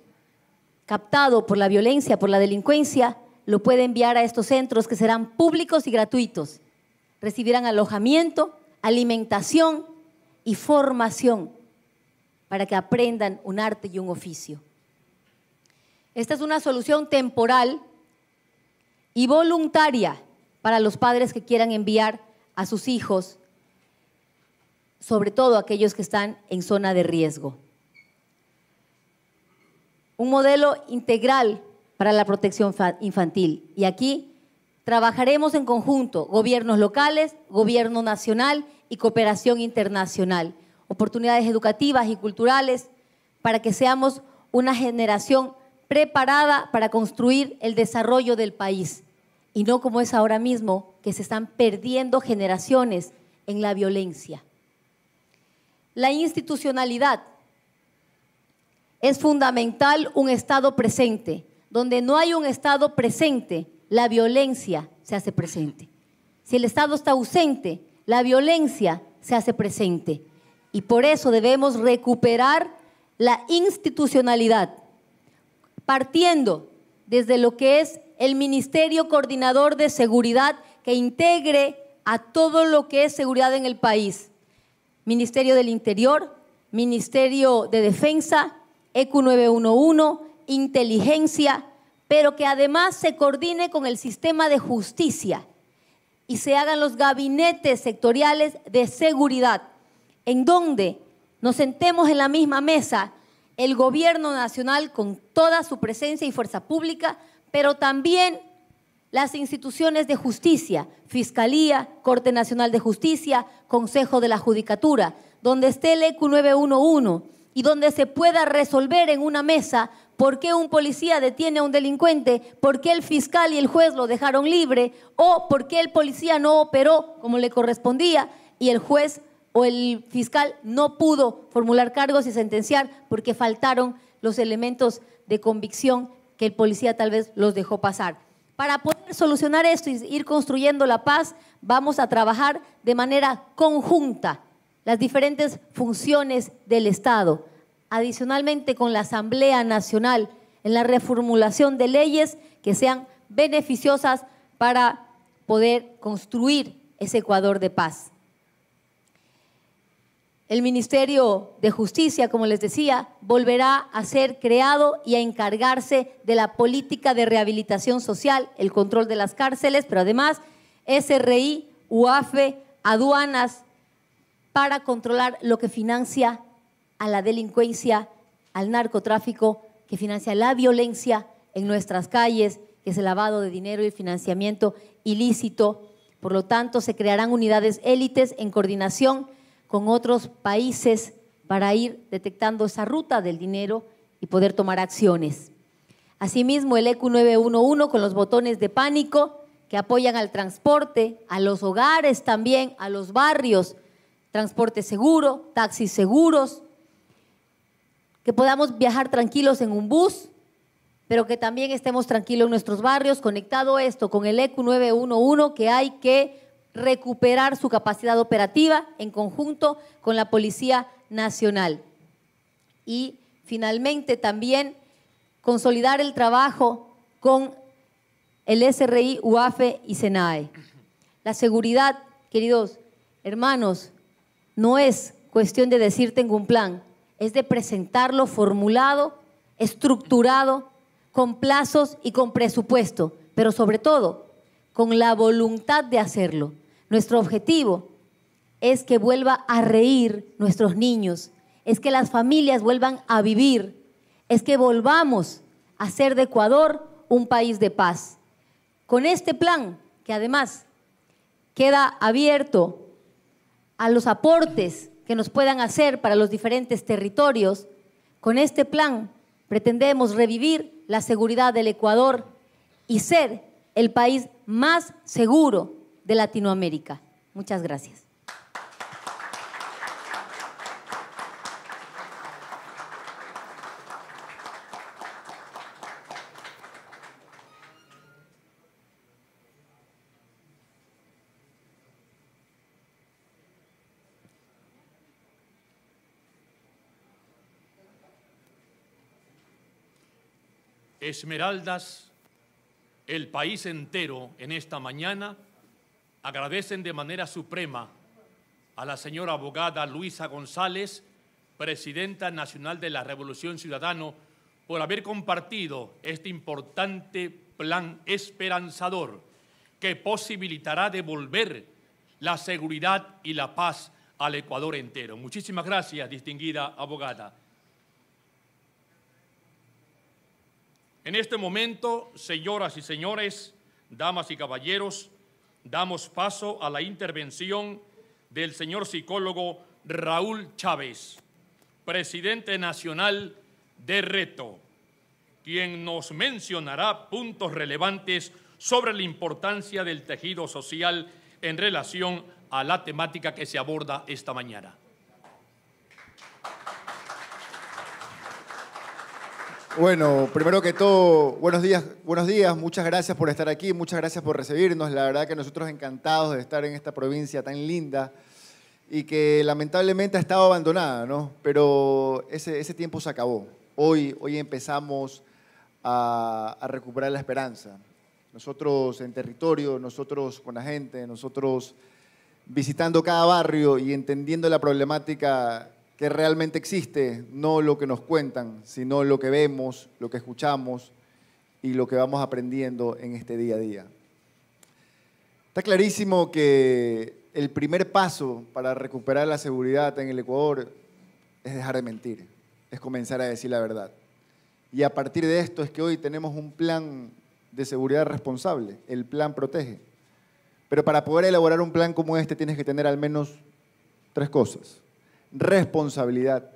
captado por la violencia, por la delincuencia, lo puede enviar a estos centros que serán públicos y gratuitos. Recibirán alojamiento, alimentación y formación para que aprendan un arte y un oficio. Esta es una solución temporal y voluntaria para los padres que quieran enviar a sus hijos, sobre todo aquellos que están en zona de riesgo. Un modelo integral para la protección infantil. Y aquí trabajaremos en conjunto, gobiernos locales, gobierno nacional y cooperación internacional. Oportunidades educativas y culturales para que seamos una generación preparada para construir el desarrollo del país. Y no como es ahora mismo, que se están perdiendo generaciones en la violencia. La institucionalidad. Es fundamental un Estado presente. Donde no hay un Estado presente, la violencia se hace presente. Si el Estado está ausente, la violencia se hace presente. Y por eso debemos recuperar la institucionalidad, partiendo desde lo que es el Ministerio Coordinador de Seguridad, que integre a todo lo que es seguridad en el país. Ministerio del Interior, Ministerio de Defensa, ECU 911, inteligencia, pero que además se coordine con el sistema de justicia y se hagan los gabinetes sectoriales de seguridad, en donde nos sentemos en la misma mesa el gobierno nacional con toda su presencia y fuerza pública, pero también las instituciones de justicia, Fiscalía, Corte Nacional de Justicia, Consejo de la Judicatura, donde esté el ECU 911 y donde se pueda resolver en una mesa por qué un policía detiene a un delincuente, por qué el fiscal y el juez lo dejaron libre o por qué el policía no operó como le correspondía y el juez o el fiscal no pudo formular cargos y sentenciar porque faltaron los elementos de convicción que el policía tal vez los dejó pasar. Para poder solucionar esto y ir construyendo la paz, vamos a trabajar de manera conjunta las diferentes funciones del Estado, adicionalmente con la Asamblea Nacional, en la reformulación de leyes que sean beneficiosas para poder construir ese Ecuador de paz. El Ministerio de Justicia, como les decía, volverá a ser creado y a encargarse de la política de rehabilitación social, el control de las cárceles, pero además SRI, UAFE, aduanas, para controlar lo que financia a la delincuencia, al narcotráfico, que financia la violencia en nuestras calles, que es el lavado de dinero y el financiamiento ilícito. Por lo tanto, se crearán unidades élites en coordinación con otros países para ir detectando esa ruta del dinero y poder tomar acciones. Asimismo, el ECU 911 con los botones de pánico que apoyan al transporte, a los hogares también, a los barrios, transporte seguro, taxis seguros, que podamos viajar tranquilos en un bus, pero que también estemos tranquilos en nuestros barrios. Conectado esto con el ECU 911, que hay que recuperar su capacidad operativa en conjunto con la Policía Nacional. Y finalmente también consolidar el trabajo con el SRI, UAFE y SENAE. La seguridad, queridos hermanos, no es cuestión de decir tengo un plan, es de presentarlo formulado, estructurado, con plazos y con presupuesto, pero sobre todo con la voluntad de hacerlo. Nuestro objetivo es que vuelva a reír nuestros niños, es que las familias vuelvan a vivir, es que volvamos a hacer de Ecuador un país de paz. Con este plan, que además queda abierto a los aportes que nos puedan hacer para los diferentes territorios, con este plan pretendemos revivir la seguridad del Ecuador y ser el país más seguro de Latinoamérica. Muchas gracias. Esmeraldas, el país entero en esta mañana agradecen de manera suprema a la señora abogada Luisa González, Presidenta Nacional de la Revolución Ciudadana, por haber compartido este importante plan esperanzador que posibilitará devolver la seguridad y la paz al Ecuador entero. Muchísimas gracias, distinguida abogada. En este momento, señoras y señores, damas y caballeros, damos paso a la intervención del señor psicólogo Raúl Chávez, presidente nacional de Reto, quien nos mencionará puntos relevantes sobre la importancia del tejido social en relación a la temática que se aborda esta mañana. Bueno, primero que todo, buenos días, muchas gracias por estar aquí, muchas gracias por recibirnos. La verdad que nosotros encantados de estar en esta provincia tan linda y que lamentablemente ha estado abandonada, ¿no? Pero ese tiempo se acabó. Hoy empezamos a recuperar la esperanza. Nosotros en territorio, nosotros con la gente, nosotros visitando cada barrio y entendiendo la problemática que realmente existe, no lo que nos cuentan, sino lo que vemos, lo que escuchamos y lo que vamos aprendiendo en este día a día. Está clarísimo que el primer paso para recuperar la seguridad en el Ecuador es dejar de mentir, es comenzar a decir la verdad. Y a partir de esto es que hoy tenemos un plan de seguridad responsable, el Plan Protege. Pero para poder elaborar un plan como este tienes que tener al menos 3 cosas: responsabilidad,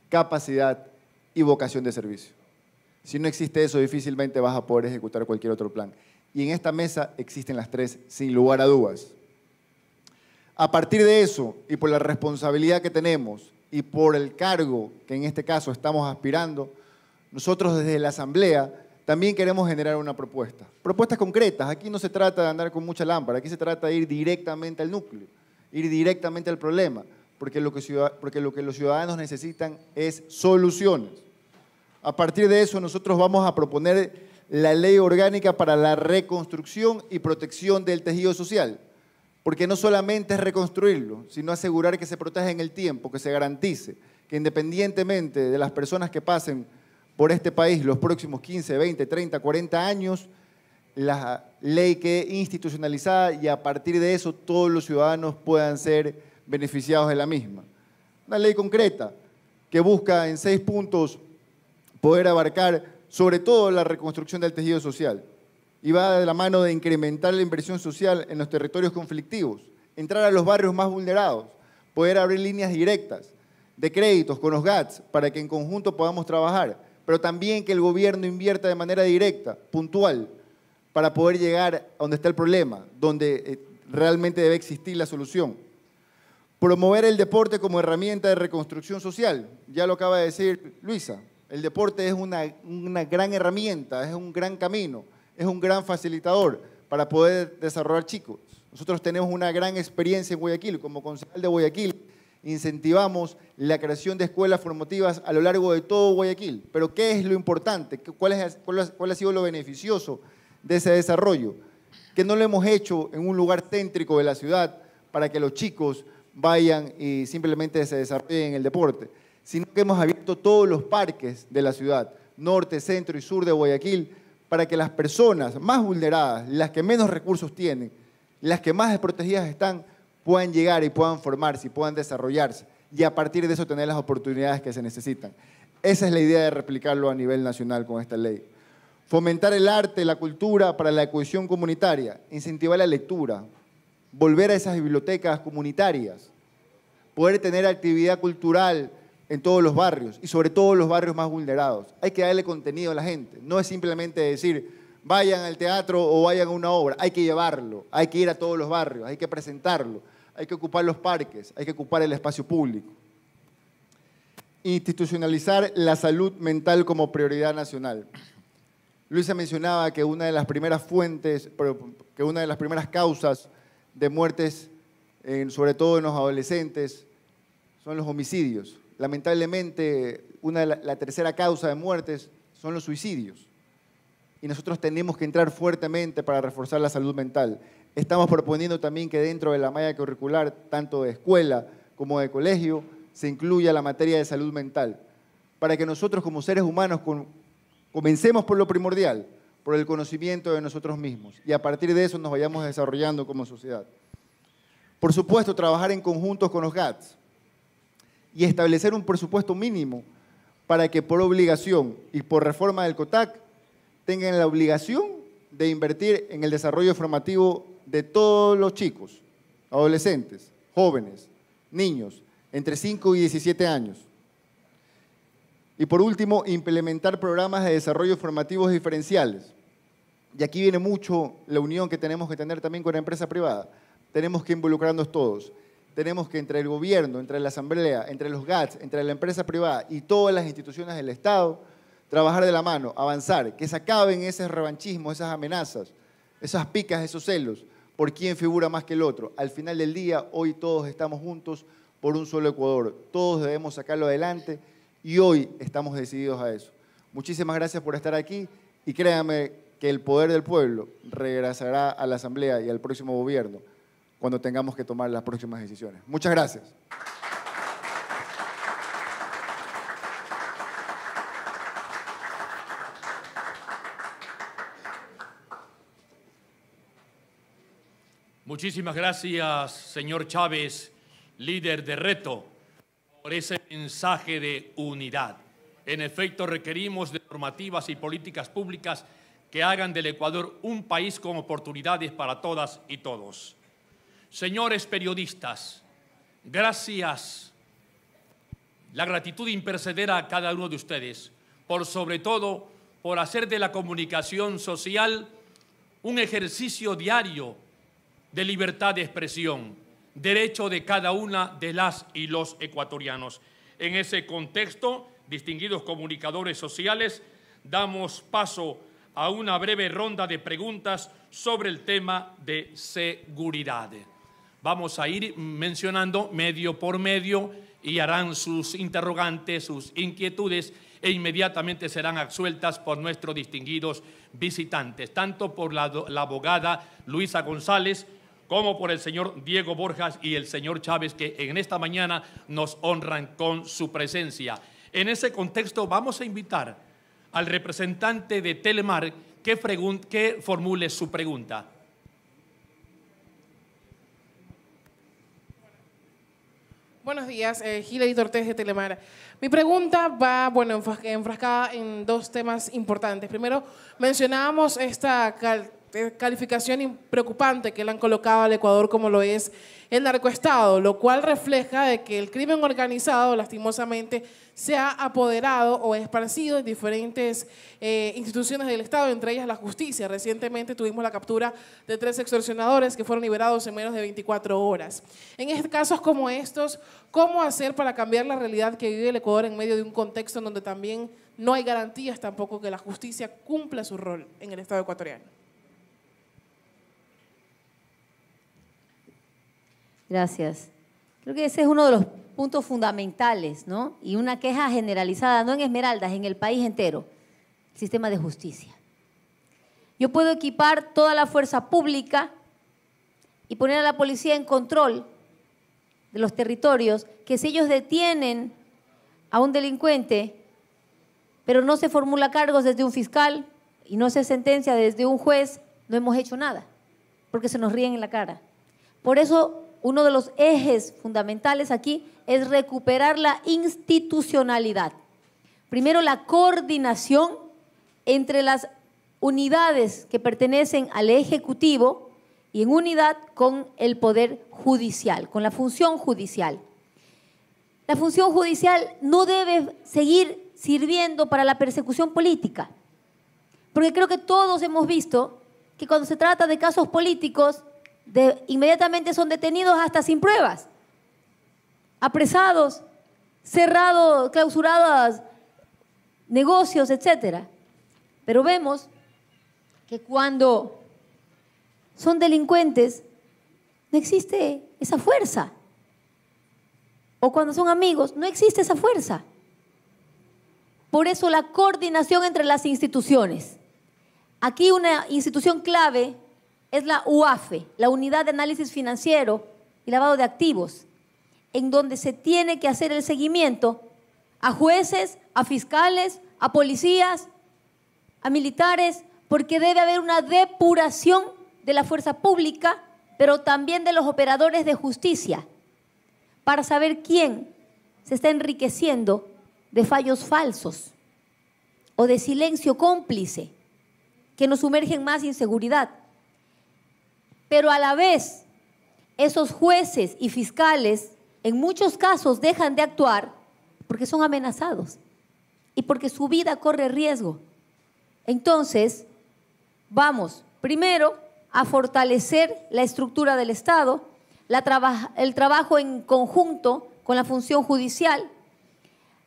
capacidad y vocación de servicio. Si no existe eso, difícilmente vas a poder ejecutar cualquier otro plan. Y en esta mesa existen las 3 sin lugar a dudas. A partir de eso, y por la responsabilidad que tenemos, y por el cargo que en este caso estamos aspirando, nosotros desde la Asamblea también queremos generar una propuesta. Propuestas concretas. Aquí no se trata de andar con mucha lámpara, aquí se trata de ir directamente al núcleo, ir directamente al problema, porque lo que los ciudadanos necesitan es soluciones. A partir de eso, nosotros vamos a proponer la ley orgánica para la reconstrucción y protección del tejido social, porque no solamente es reconstruirlo, sino asegurar que se proteja en el tiempo, que se garantice que independientemente de las personas que pasen por este país los próximos 15, 20, 30, 40 años, la ley quede institucionalizada y a partir de eso todos los ciudadanos puedan ser beneficiados de la misma. Una ley concreta que busca en 6 puntos poder abarcar sobre todo la reconstrucción del tejido social y va de la mano de incrementar la inversión social en los territorios conflictivos, entrar a los barrios más vulnerados, poder abrir líneas directas de créditos con los GATS para que en conjunto podamos trabajar, pero también que el gobierno invierta de manera directa, puntual, para poder llegar a donde está el problema, donde realmente debe existir la solución. Promover el deporte como herramienta de reconstrucción social, ya lo acaba de decir Luisa, el deporte es una gran herramienta, es un gran camino, es un gran facilitador para poder desarrollar chicos. Nosotros tenemos una gran experiencia en Guayaquil, como concejal de Guayaquil, incentivamos la creación de escuelas formativas a lo largo de todo Guayaquil. Pero ¿qué es lo importante? ¿Cuál ha sido lo beneficioso de ese desarrollo? Que no lo hemos hecho en un lugar céntrico de la ciudad para que los chicos vayan y simplemente se desarrollen en el deporte, sino que hemos abierto todos los parques de la ciudad, norte, centro y sur de Guayaquil, para que las personas más vulneradas, las que menos recursos tienen, las que más desprotegidas están, puedan llegar y puedan formarse y puedan desarrollarse y a partir de eso tener las oportunidades que se necesitan. Esa es la idea de replicarlo a nivel nacional con esta ley. Fomentar el arte, la cultura para la cohesión comunitaria, incentivar la lectura, volver a esas bibliotecas comunitarias, poder tener actividad cultural en todos los barrios y sobre todo los barrios más vulnerados. Hay que darle contenido a la gente, no es simplemente decir vayan al teatro o vayan a una obra, hay que llevarlo, hay que ir a todos los barrios, hay que presentarlo, hay que ocupar los parques, hay que ocupar el espacio público. Institucionalizar la salud mental como prioridad nacional. Luisa mencionaba que una de las primeras fuentes, que una de las primeras causas de muertes, sobre todo en los adolescentes, son los homicidios. Lamentablemente, la tercera causa de muertes son los suicidios. y nosotros tenemos que entrar fuertemente para reforzar la salud mental. Estamos proponiendo también que dentro de la malla curricular, tanto de escuela como de colegio, se incluya la materia de salud mental, para que nosotros como seres humanos comencemos por lo primordial, por el conocimiento de nosotros mismos, y a partir de eso nos vayamos desarrollando como sociedad. Por supuesto, trabajar en conjunto con los GATS y establecer un presupuesto mínimo para que por obligación y por reforma del COTAC tengan la obligación de invertir en el desarrollo formativo de todos los chicos, adolescentes, jóvenes, niños, entre 5 y 17 años. Y por último, implementar programas de desarrollo formativos diferenciales. Y aquí viene mucho la unión que tenemos que tener también con la empresa privada. Tenemos que involucrarnos todos. Tenemos que entre el gobierno, entre la asamblea, entre los GATS, entre la empresa privada y todas las instituciones del Estado, trabajar de la mano, avanzar, que se acaben ese revanchismo, esas amenazas, esas picas, esos celos, por quién figura más que el otro. Al final del día, hoy todos estamos juntos por un solo Ecuador. Todos debemos sacarlo adelante y hoy estamos decididos a eso. Muchísimas gracias por estar aquí y créanme que el poder del pueblo regresará a la asamblea y al próximo gobierno cuando tengamos que tomar las próximas decisiones. Muchas gracias. Muchísimas gracias, señor Chávez, líder de Reto, por ese mensaje de unidad. En efecto, requerimos de normativas y políticas públicas que hagan del Ecuador un país con oportunidades para todas y todos. Señores periodistas, gracias. La gratitud imperecedera a cada uno de ustedes, por sobre todo por hacer de la comunicación social un ejercicio diario de libertad de expresión, derecho de cada una de las y los ecuatorianos. En ese contexto, distinguidos comunicadores sociales, damos paso a una breve ronda de preguntas sobre el tema de seguridad. Vamos a ir mencionando medio por medio y harán sus interrogantes, sus inquietudes e inmediatamente serán absueltas por nuestros distinguidos visitantes, tanto por la abogada Luisa González como por el señor Diego Borjas y el señor Chávez, que en esta mañana nos honran con su presencia. En ese contexto vamos a invitar al representante de Telemar que formule su pregunta. Buenos días, Hilary Ortiz de Telemar. Mi pregunta va, enfrascada en dos temas importantes. Primero, mencionábamos esta calificación preocupante que le han colocado al Ecuador como lo es el narcoestado, lo cual refleja de que el crimen organizado, lastimosamente, se ha apoderado o esparcido en diferentes instituciones del Estado, entre ellas la justicia. Recientemente tuvimos la captura de 3 extorsionadores que fueron liberados en menos de 24 horas. En casos como estos, ¿cómo hacer para cambiar la realidad que vive el Ecuador en medio de un contexto en donde también no hay garantías tampoco que la justicia cumpla su rol en el Estado ecuatoriano? Gracias. Creo que ese es uno de los puntos fundamentales, ¿no? Y una queja generalizada, no en Esmeraldas, en el país entero, el sistema de justicia. Yo puedo equipar toda la fuerza pública y poner a la policía en control de los territorios, que si ellos detienen a un delincuente, pero no se formula cargos desde un fiscal y no se sentencia desde un juez, no hemos hecho nada, porque se nos ríen en la cara. Por eso, uno de los ejes fundamentales aquí es recuperar la institucionalidad. Primero, la coordinación entre las unidades que pertenecen al Ejecutivo y en unidad con el Poder Judicial, con la función judicial. La función judicial no debe seguir sirviendo para la persecución política, porque creo que todos hemos visto que cuando se trata de casos políticos, inmediatamente son detenidos hasta sin pruebas, apresados, cerrados, clausurados negocios, etc. Pero vemos que cuando son delincuentes no existe esa fuerza. O cuando son amigos no existe esa fuerza. Por eso la coordinación entre las instituciones. Aquí una institución clave es la UAFE, la Unidad de Análisis Financiero y Lavado de Activos, en donde se tiene que hacer el seguimiento a jueces, a fiscales, a policías, a militares, porque debe haber una depuración de la fuerza pública, pero también de los operadores de justicia, para saber quién se está enriqueciendo de fallos falsos o de silencio cómplice que nos sumerge en más inseguridad. Pero a la vez, esos jueces y fiscales en muchos casos dejan de actuar porque son amenazados y porque su vida corre riesgo. Entonces, vamos primero a fortalecer la estructura del Estado, el trabajo en conjunto con la función judicial,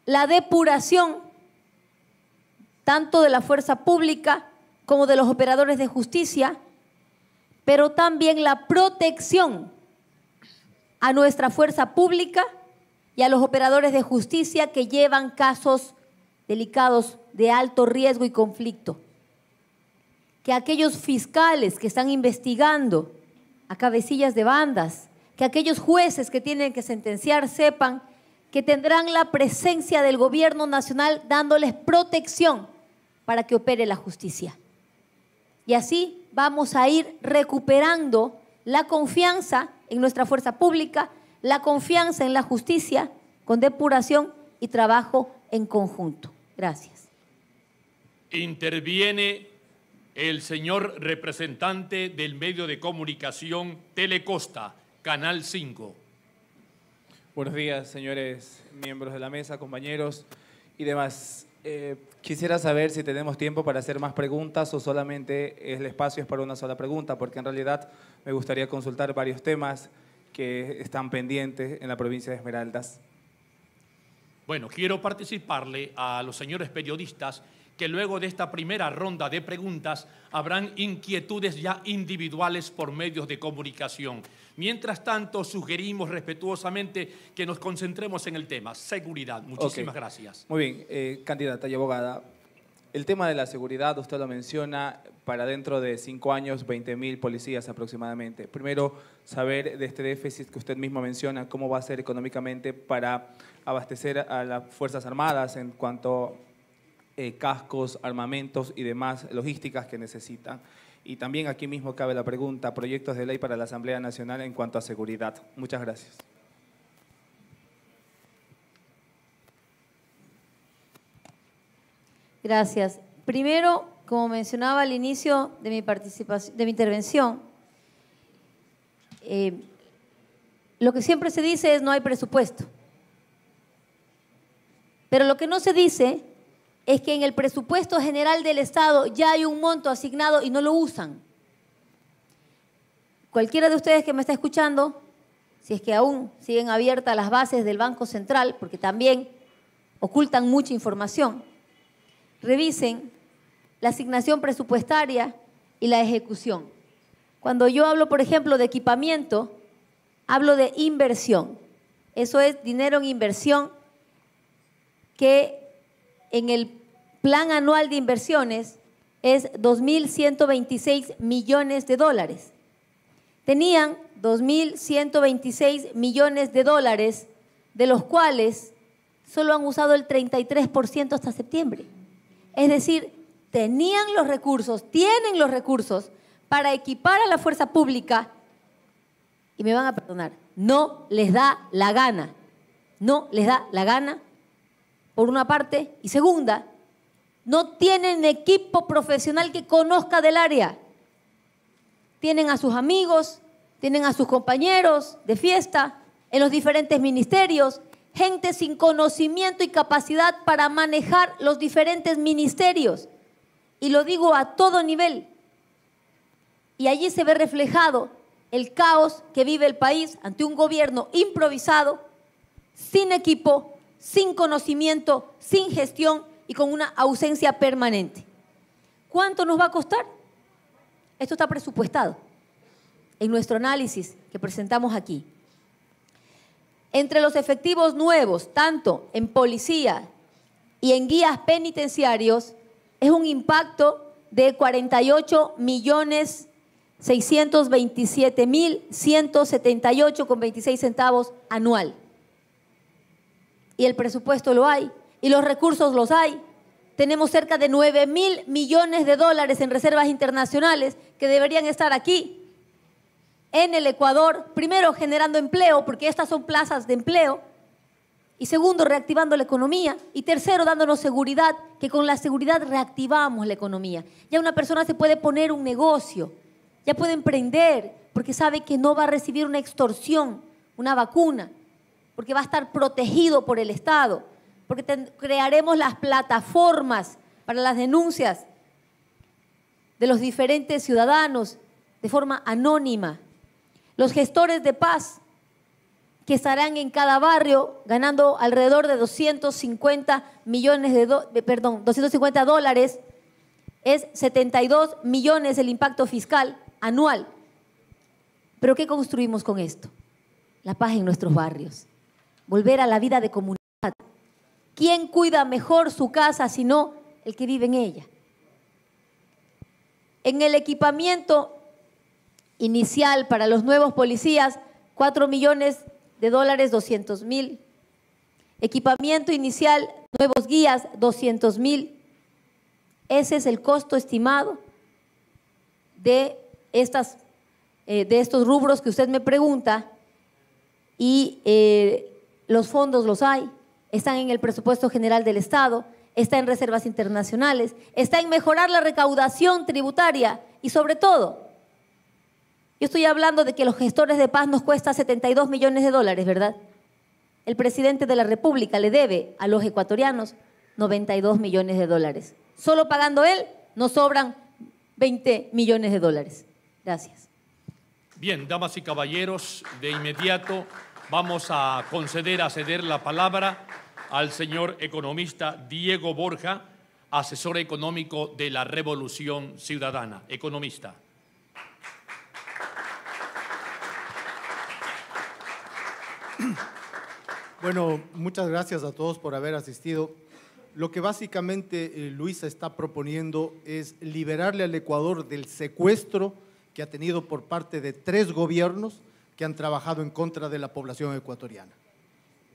la depuración tanto de la fuerza pública como de los operadores de justicia, pero también la protección a nuestra fuerza pública y a los operadores de justicia que llevan casos delicados de alto riesgo y conflicto. Que aquellos fiscales que están investigando a cabecillas de bandas, que aquellos jueces que tienen que sentenciar sepan que tendrán la presencia del gobierno nacional dándoles protección para que opere la justicia. Y así vamos a ir recuperando la confianza en nuestra fuerza pública, la confianza en la justicia, con depuración y trabajo en conjunto. Gracias. Interviene el señor representante del medio de comunicación Telecosta, Canal 5. Buenos días, señores miembros de la mesa, compañeros y demás. Quisiera saber si tenemos tiempo para hacer más preguntas o solamente el espacio es para una sola pregunta, porque en realidad me gustaría consultar varios temas que están pendientes en la provincia de Esmeraldas. Bueno, quiero participarle a los señores periodistas que luego de esta primera ronda de preguntas habrán inquietudes ya individuales por medios de comunicación. Mientras tanto, sugerimos respetuosamente que nos concentremos en el tema, seguridad. Muchísimas gracias. Muy bien, candidata y abogada. El tema de la seguridad, usted lo menciona, para dentro de 5 años, 20.000 policías aproximadamente. Primero, saber de este déficit que usted mismo menciona, cómo va a ser económicamente para abastecer a las Fuerzas Armadas en cuanto a cascos, armamentos y demás logísticas que necesitan. Y también aquí mismo cabe la pregunta, proyectos de ley para la Asamblea Nacional en cuanto a seguridad. Muchas gracias. Gracias. Primero, como mencionaba al inicio de mi participación, de mi intervención, lo que siempre se dice es no hay presupuesto. Pero lo que no se dice es que en el presupuesto general del Estado ya hay un monto asignado y no lo usan. Cualquiera de ustedes que me está escuchando, si es que aún siguen abiertas las bases del Banco Central, porque también ocultan mucha información, revisen la asignación presupuestaria y la ejecución. Cuando yo hablo, por ejemplo, de equipamiento, hablo de inversión. Eso es dinero en inversión que en el plan anual de inversiones es 2.126 millones de dólares. Tenían 2.126 millones de dólares, de los cuales solo han usado el 33% hasta septiembre. Es decir, tenían los recursos, tienen los recursos para equipar a la fuerza pública y me van a perdonar, no les da la gana. No les da la gana, por una parte, y segunda, no tienen equipo profesional que conozca del área. Tienen a sus amigos, tienen a sus compañeros de fiesta en los diferentes ministerios, gente sin conocimiento y capacidad para manejar los diferentes ministerios. Y lo digo a todo nivel. Y allí se ve reflejado el caos que vive el país ante un gobierno improvisado, sin equipo, sin conocimiento, sin gestión y con una ausencia permanente. ¿Cuánto nos va a costar? Esto está presupuestado en nuestro análisis que presentamos aquí. Entre los efectivos nuevos, tanto en policía y en guías penitenciarios, es un impacto de 48.627.178,26 centavos anual. Y el presupuesto lo hay, y los recursos los hay. Tenemos cerca de 9.000 millones de dólares en reservas internacionales que deberían estar aquí, en el Ecuador, primero generando empleo, porque estas son plazas de empleo, y segundo, reactivando la economía, y tercero, dándonos seguridad, que con la seguridad reactivamos la economía. Ya una persona se puede poner un negocio, ya puede emprender, porque sabe que no va a recibir una extorsión, una vacuna, porque va a estar protegido por el Estado, porque crearemos las plataformas para las denuncias de los diferentes ciudadanos de forma anónima. Los gestores de paz que estarán en cada barrio ganando alrededor de 250 dólares, es 72 millones el impacto fiscal anual. ¿Pero qué construimos con esto? La paz en nuestros barrios, volver a la vida de comunidad. ¿Quién cuida mejor su casa sino el que vive en ella? En el equipamiento inicial para los nuevos policías, 4.200.000. Equipamiento inicial, nuevos guías, 200.000. Ese es el costo estimado de estos rubros que usted me pregunta, y los fondos los hay, están en el presupuesto general del Estado, está en reservas internacionales, está en mejorar la recaudación tributaria y sobre todo, yo estoy hablando de que los gestores de paz nos cuesta 72 millones de dólares, ¿verdad? El presidente de la República le debe a los ecuatorianos 92 millones de dólares. Solo pagando él nos sobran 20 millones de dólares. Gracias. Bien, damas y caballeros, de inmediato vamos a ceder la palabra al señor economista Diego Borja, asesor económico de la Revolución Ciudadana. Economista. Bueno, muchas gracias a todos por haber asistido. Lo que básicamente Luisa está proponiendo es liberarle al Ecuador del secuestro que ha tenido por parte de 3 gobiernos que han trabajado en contra de la población ecuatoriana.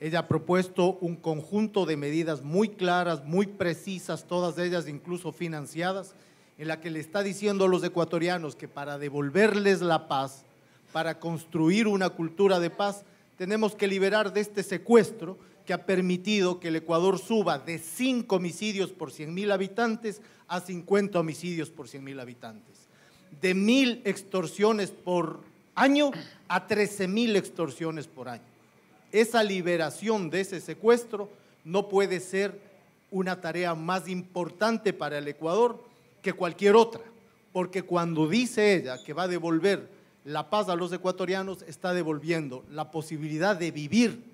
Ella ha propuesto un conjunto de medidas muy claras, muy precisas, todas ellas incluso financiadas, en la que le está diciendo a los ecuatorianos que para devolverles la paz, para construir una cultura de paz, tenemos que liberar de este secuestro que ha permitido que el Ecuador suba de 5 homicidios por 100.000 habitantes a 50 homicidios por 100.000 habitantes, de 1.000 extorsiones por año a 13.000 extorsiones por año. Esa liberación de ese secuestro no puede ser una tarea más importante para el Ecuador que cualquier otra, porque cuando dice ella que va a devolver la paz a los ecuatorianos, está devolviendo la posibilidad de vivir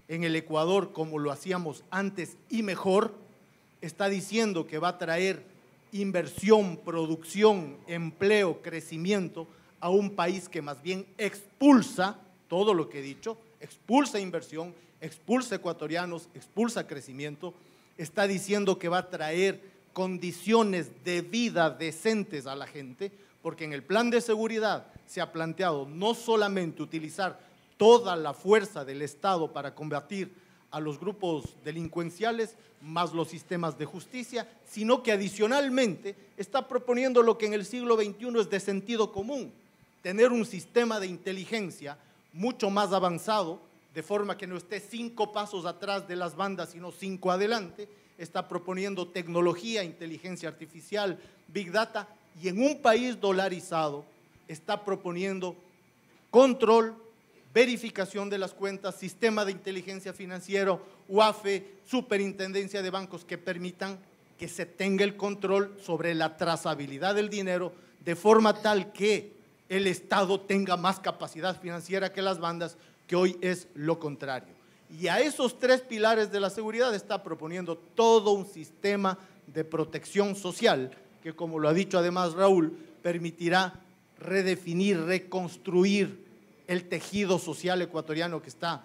en el Ecuador como lo hacíamos antes y mejor, está diciendo que va a traer inversión, producción, empleo, crecimiento a un país que más bien expulsa todo lo que he dicho, expulsa inversión, expulsa ecuatorianos, expulsa crecimiento, está diciendo que va a traer condiciones de vida decentes a la gente, porque en el plan de seguridad se ha planteado no solamente utilizar toda la fuerza del Estado para combatir a los grupos delincuenciales, más los sistemas de justicia, sino que adicionalmente está proponiendo lo que en el siglo XXI es de sentido común, tener un sistema de inteligencia mucho más avanzado, de forma que no esté 5 pasos atrás de las bandas, sino 5 adelante. Está proponiendo tecnología, inteligencia artificial, Big Data, y en un país dolarizado está proponiendo control, verificación de las cuentas, sistema de inteligencia financiero, UAFE, superintendencia de bancos que permitan que se tenga el control sobre la trazabilidad del dinero de forma tal que el Estado tenga más capacidad financiera que las bandas, que hoy es lo contrario. Y a esos 3 pilares de la seguridad está proponiendo todo un sistema de protección social que, como lo ha dicho además Raúl, permitirá redefinir, reconstruir el tejido social ecuatoriano que está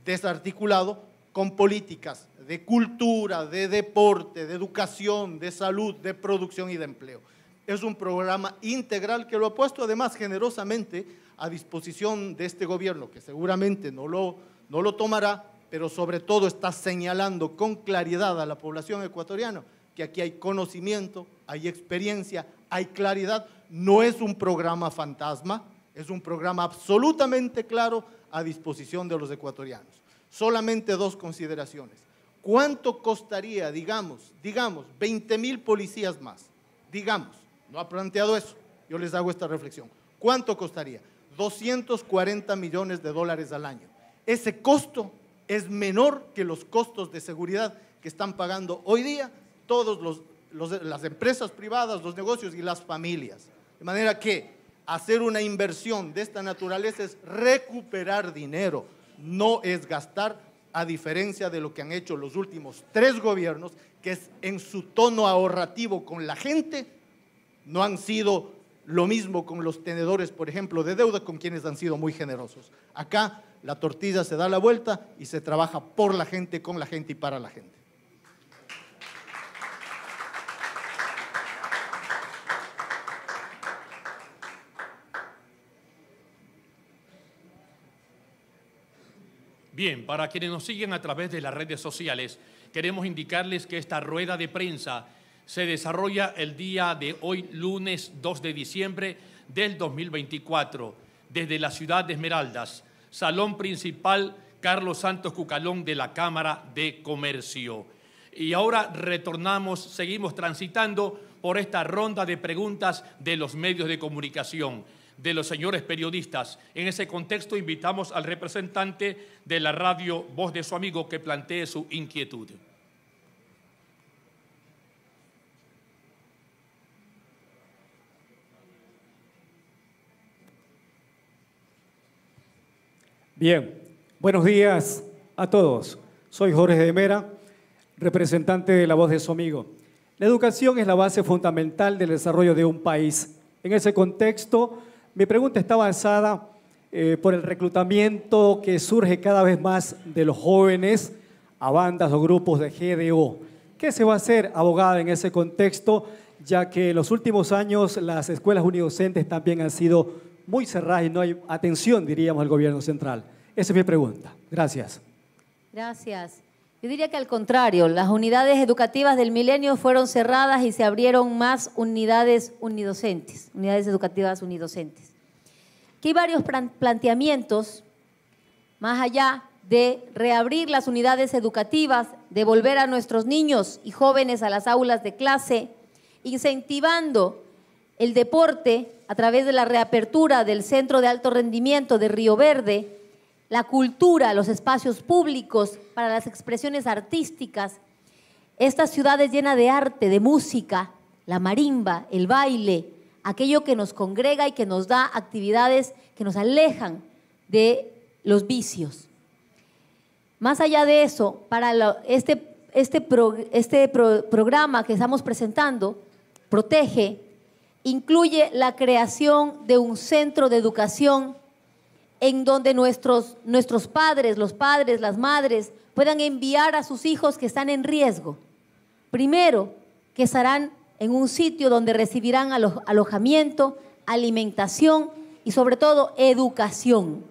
desarticulado con políticas de cultura, de deporte, de educación, de salud, de producción y de empleo. Es un programa integral que lo ha puesto además generosamente a disposición de este gobierno, que seguramente no lo tomará, pero sobre todo está señalando con claridad a la población ecuatoriana que aquí hay conocimiento, hay experiencia, hay claridad. No es un programa fantasma, es un programa absolutamente claro a disposición de los ecuatorianos. Solamente dos consideraciones. ¿Cuánto costaría, digamos, 20,000 policías más? Digamos, no ha planteado eso, yo les hago esta reflexión. ¿Cuánto costaría? 240 millones de dólares al año. Ese costo es menor que los costos de seguridad que están pagando hoy día todas las empresas privadas, los negocios y las familias. De manera que hacer una inversión de esta naturaleza es recuperar dinero, no es gastar, a diferencia de lo que han hecho los últimos 3 gobiernos, que es en su tono ahorrativo con la gente, no han sido lo mismo con los tenedores, por ejemplo, de deuda, con quienes han sido muy generosos. Acá la tortilla se da la vuelta y se trabaja por la gente, con la gente y para la gente. Bien, para quienes nos siguen a través de las redes sociales, queremos indicarles que esta rueda de prensa se desarrolla el día de hoy, lunes 2 de diciembre del 2024, desde la ciudad de Esmeraldas, Salón Principal Carlos Santos Cucalón de la Cámara de Comercio. Y ahora seguimos transitando por esta ronda de preguntas de los medios de comunicación, de los señores periodistas. En ese contexto invitamos al representante de la radio Voz de su Amigo que plantee su inquietud. Bien, buenos días a todos. Soy Jorge de Mera, representante de la Voz de su Amigo. La educación es la base fundamental del desarrollo de un país. En ese contexto, mi pregunta está basada por el reclutamiento que surge cada vez más de los jóvenes a bandas o grupos de GDO. ¿Qué se va a hacer, abogada, en ese contexto, ya que en los últimos años las escuelas unidocentes también han sido muy cerradas y no hay atención, diríamos, al gobierno central? Esa es mi pregunta. Gracias. Gracias. Yo diría que al contrario, las unidades educativas del milenio fueron cerradas y se abrieron más unidades unidocentes, unidades educativas unidocentes. Aquí hay varios planteamientos, más allá de reabrir las unidades educativas, de volver a nuestros niños y jóvenes a las aulas de clase, incentivando el deporte a través de la reapertura del Centro de Alto Rendimiento de Río Verde, la cultura, los espacios públicos para las expresiones artísticas. Esta ciudad es llena de arte, de música, la marimba, el baile, aquello que nos congrega y que nos da actividades que nos alejan de los vicios. Más allá de eso, para este programa que estamos presentando, Protege, incluye la creación de un centro de educación en donde nuestros padres, los padres, las madres, puedan enviar a sus hijos que están en riesgo. Primero, que estarán en un sitio donde recibirán alojamiento, alimentación y sobre todo educación,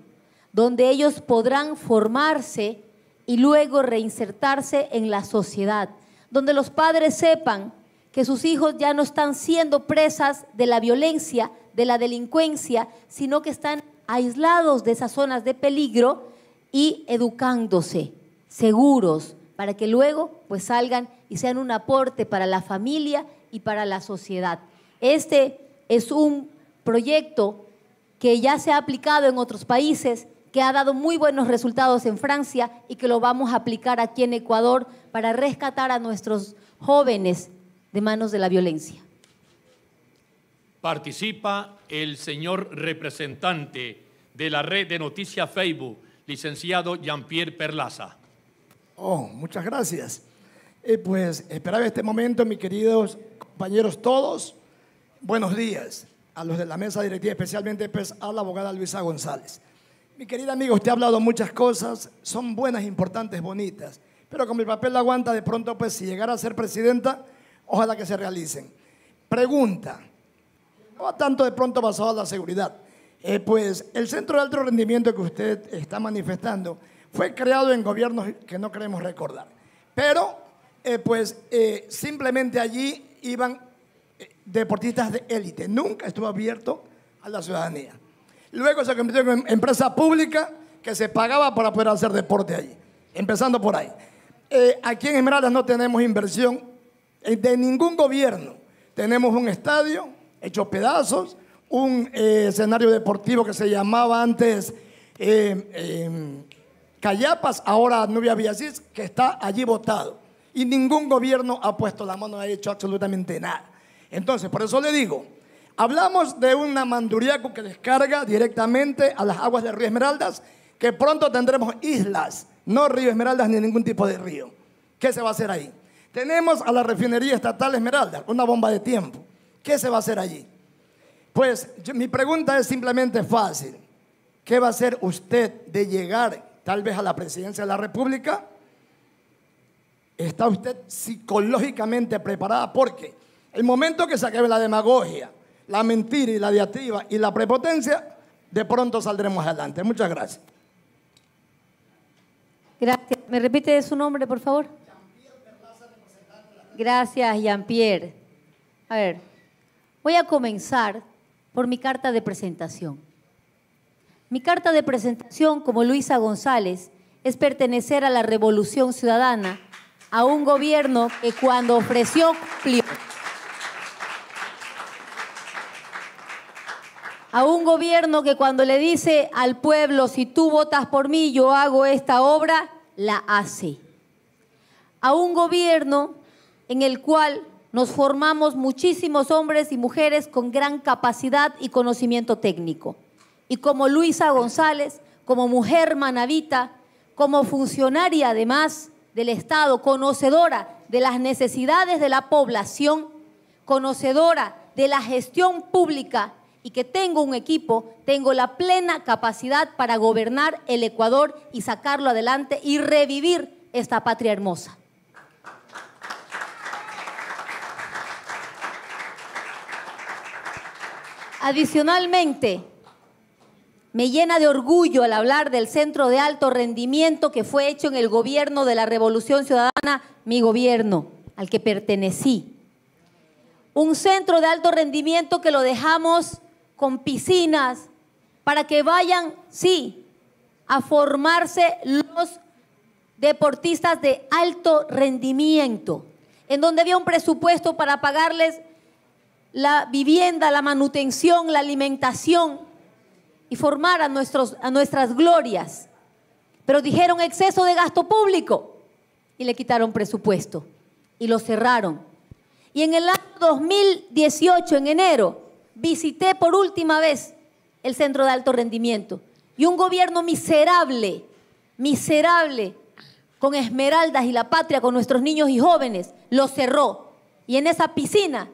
donde ellos podrán formarse y luego reinsertarse en la sociedad, donde los padres sepan que sus hijos ya no están siendo presas de la violencia, de la delincuencia, sino que están aislados de esas zonas de peligro y educándose, seguros, para que luego pues salgan y sean un aporte para la familia y para la sociedad. Este es un proyecto que ya se ha aplicado en otros países, que ha dado muy buenos resultados en Francia y que lo vamos a aplicar aquí en Ecuador para rescatar a nuestros jóvenes de manos de la violencia. Participa el señor representante de la red de noticias Facebook, licenciado Jean-Pierre Perlaza. Muchas gracias. Pues esperaba este momento, mis queridos compañeros todos. Buenos días a los de la mesa directiva, especialmente pues, a la abogada Luisa González. Mi querida amiga, usted ha hablado muchas cosas, son buenas, importantes, bonitas, pero como el papel la aguanta, de pronto, pues si llegara a ser presidenta, ojalá que se realicen. Pregunta, no tanto de pronto basado en la seguridad, pues el centro de alto rendimiento que usted está manifestando fue creado en gobiernos que no queremos recordar, pero simplemente allí iban deportistas de élite, nunca estuvo abierto a la ciudadanía. Luego se convirtió en empresa pública que se pagaba para poder hacer deporte allí, empezando por ahí. Aquí en Esmeraldas no tenemos inversión de ningún gobierno. Tenemos un estadio hecho pedazos, un escenario deportivo que se llamaba antes Cayapas, ahora Nubia Villasís, que está allí botado. Y ningún gobierno ha puesto la mano, no ha hecho absolutamente nada. Entonces, por eso le digo, hablamos de una Manduriaco que descarga directamente a las aguas del río Esmeraldas, que pronto tendremos islas, no río Esmeraldas ni ningún tipo de río. ¿Qué se va a hacer ahí? Tenemos a la refinería estatal Esmeraldas, una bomba de tiempo. ¿Qué se va a hacer allí? Pues mi pregunta es simplemente fácil. ¿Qué va a hacer usted de llegar tal vez a la presidencia de la República? ¿Está usted psicológicamente preparada? Porque el momento que se acabe la demagogia, la mentira y la diatriba y la prepotencia, de pronto saldremos adelante. Muchas gracias. Gracias. ¿Me repite su nombre, por favor? Gracias, Jean-Pierre. A ver, voy a comenzar por mi carta de presentación. Mi carta de presentación, como Luisa González, es pertenecer a la Revolución Ciudadana, a un gobierno que cuando ofreció, cumplió. A un gobierno que cuando le dice al pueblo, si tú votas por mí, yo hago esta obra, la hace. A un gobierno en el cual nos formamos muchísimos hombres y mujeres con gran capacidad y conocimiento técnico. Y como Luisa González, como mujer manabita, como funcionaria además del Estado, conocedora de las necesidades de la población, conocedora de la gestión pública y que tengo un equipo, tengo la plena capacidad para gobernar el Ecuador y sacarlo adelante y revivir esta patria hermosa. Adicionalmente, me llena de orgullo al hablar del centro de alto rendimiento que fue hecho en el gobierno de la Revolución Ciudadana, mi gobierno, al que pertenecí. Un centro de alto rendimiento que lo dejamos con piscinas para que vayan, sí, a formarse los deportistas de alto rendimiento, en donde había un presupuesto para pagarles la vivienda, la manutención, la alimentación y formar a nuestras glorias. Pero dijeron exceso de gasto público y le quitaron presupuesto y lo cerraron. Y en el año 2018, en enero, visité por última vez el centro de alto rendimiento y un gobierno miserable, con Esmeraldas y la patria, con nuestros niños y jóvenes, lo cerró. Y en esa piscina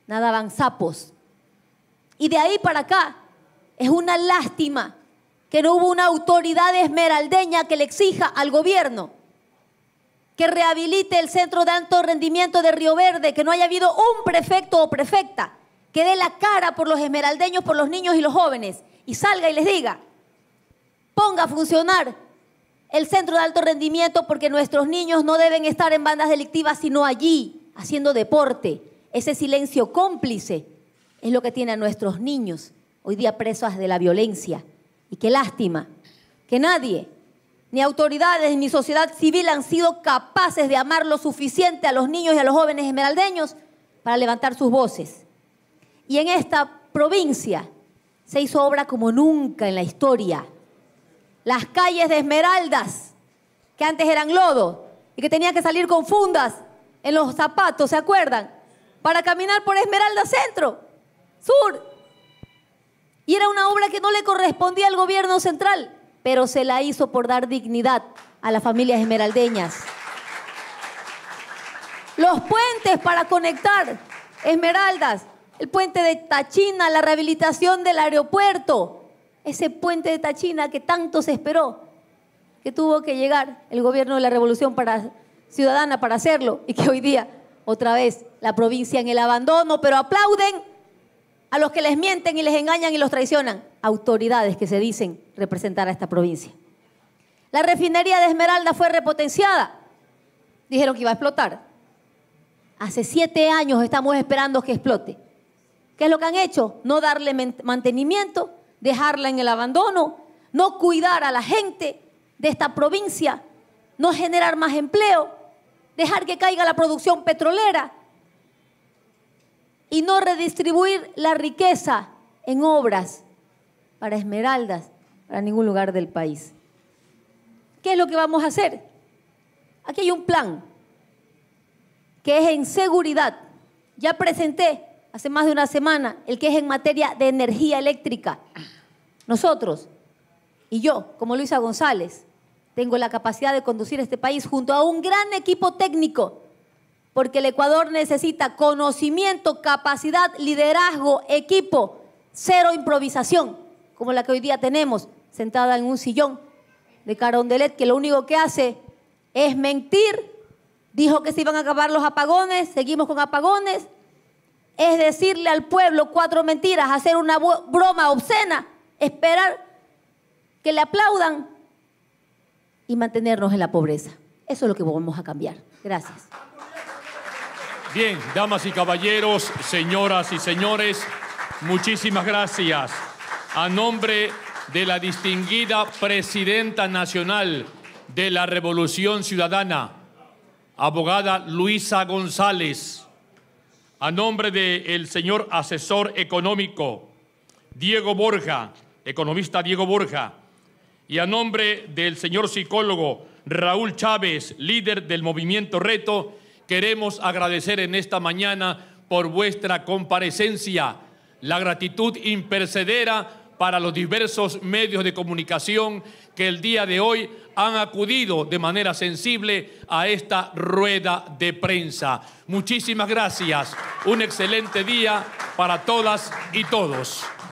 nadaban sapos. Y de ahí para acá es una lástima que no hubo una autoridad esmeraldeña que le exija al gobierno que rehabilite el centro de alto rendimiento de Río Verde, que no haya habido un prefecto o prefecta que dé la cara por los esmeraldeños, por los niños y los jóvenes, y salga y les diga, ponga a funcionar el centro de alto rendimiento porque nuestros niños no deben estar en bandas delictivas, sino allí, haciendo deporte. Ese silencio cómplice es lo que tiene a nuestros niños hoy día presos de la violencia. Y qué lástima que nadie, ni autoridades, ni sociedad civil han sido capaces de amar lo suficiente a los niños y a los jóvenes esmeraldeños para levantar sus voces. Y en esta provincia se hizo obra como nunca en la historia. Las calles de Esmeraldas, que antes eran lodo y que tenían que salir con fundas en los zapatos, ¿se acuerdan? Para caminar por Esmeralda Centro, Sur. Y era una obra que no le correspondía al gobierno central, pero se la hizo por dar dignidad a las familias esmeraldeñas. Los puentes para conectar Esmeraldas, el puente de Tachina, la rehabilitación del aeropuerto, ese puente de Tachina que tanto se esperó, que tuvo que llegar el gobierno de la Revolución Ciudadana para hacerlo, y que hoy día, otra vez, la provincia en el abandono, pero aplauden a los que les mienten y les engañan y los traicionan, autoridades que se dicen representar a esta provincia. La refinería de Esmeralda fue repotenciada, dijeron que iba a explotar. Hace 7 años estamos esperando que explote. ¿Qué es lo que han hecho? No darle mantenimiento, dejarla en el abandono, no cuidar a la gente de esta provincia, no generar más empleo, dejar que caiga la producción petrolera y no redistribuir la riqueza en obras para Esmeraldas, para ningún lugar del país. ¿Qué es lo que vamos a hacer? Aquí hay un plan que es en seguridad. Ya presenté hace más de una semana el que es en materia de energía eléctrica. Nosotros y yo, como Luisa González, tengo la capacidad de conducir este país junto a un gran equipo técnico, porque el Ecuador necesita conocimiento, capacidad, liderazgo, equipo, cero improvisación, como la que hoy día tenemos, sentada en un sillón de Carondelet, que lo único que hace es mentir. Dijo que se iban a acabar los apagones, seguimos con apagones. Es decirle al pueblo 4 mentiras, hacer una broma obscena, esperar que le aplaudan y mantenernos en la pobreza. Eso es lo que vamos a cambiar. Gracias. Bien, damas y caballeros, señoras y señores, muchísimas gracias. A nombre de la distinguida Presidenta Nacional de la Revolución Ciudadana, abogada Luisa González, a nombre del señor asesor económico Diego Borja, economista Diego Borja, y a nombre del señor psicólogo Raúl Chávez, líder del movimiento Reto, queremos agradecer en esta mañana por vuestra comparecencia, la gratitud imperecedera para los diversos medios de comunicación que el día de hoy han acudido de manera sensible a esta rueda de prensa. Muchísimas gracias. Un excelente día para todas y todos.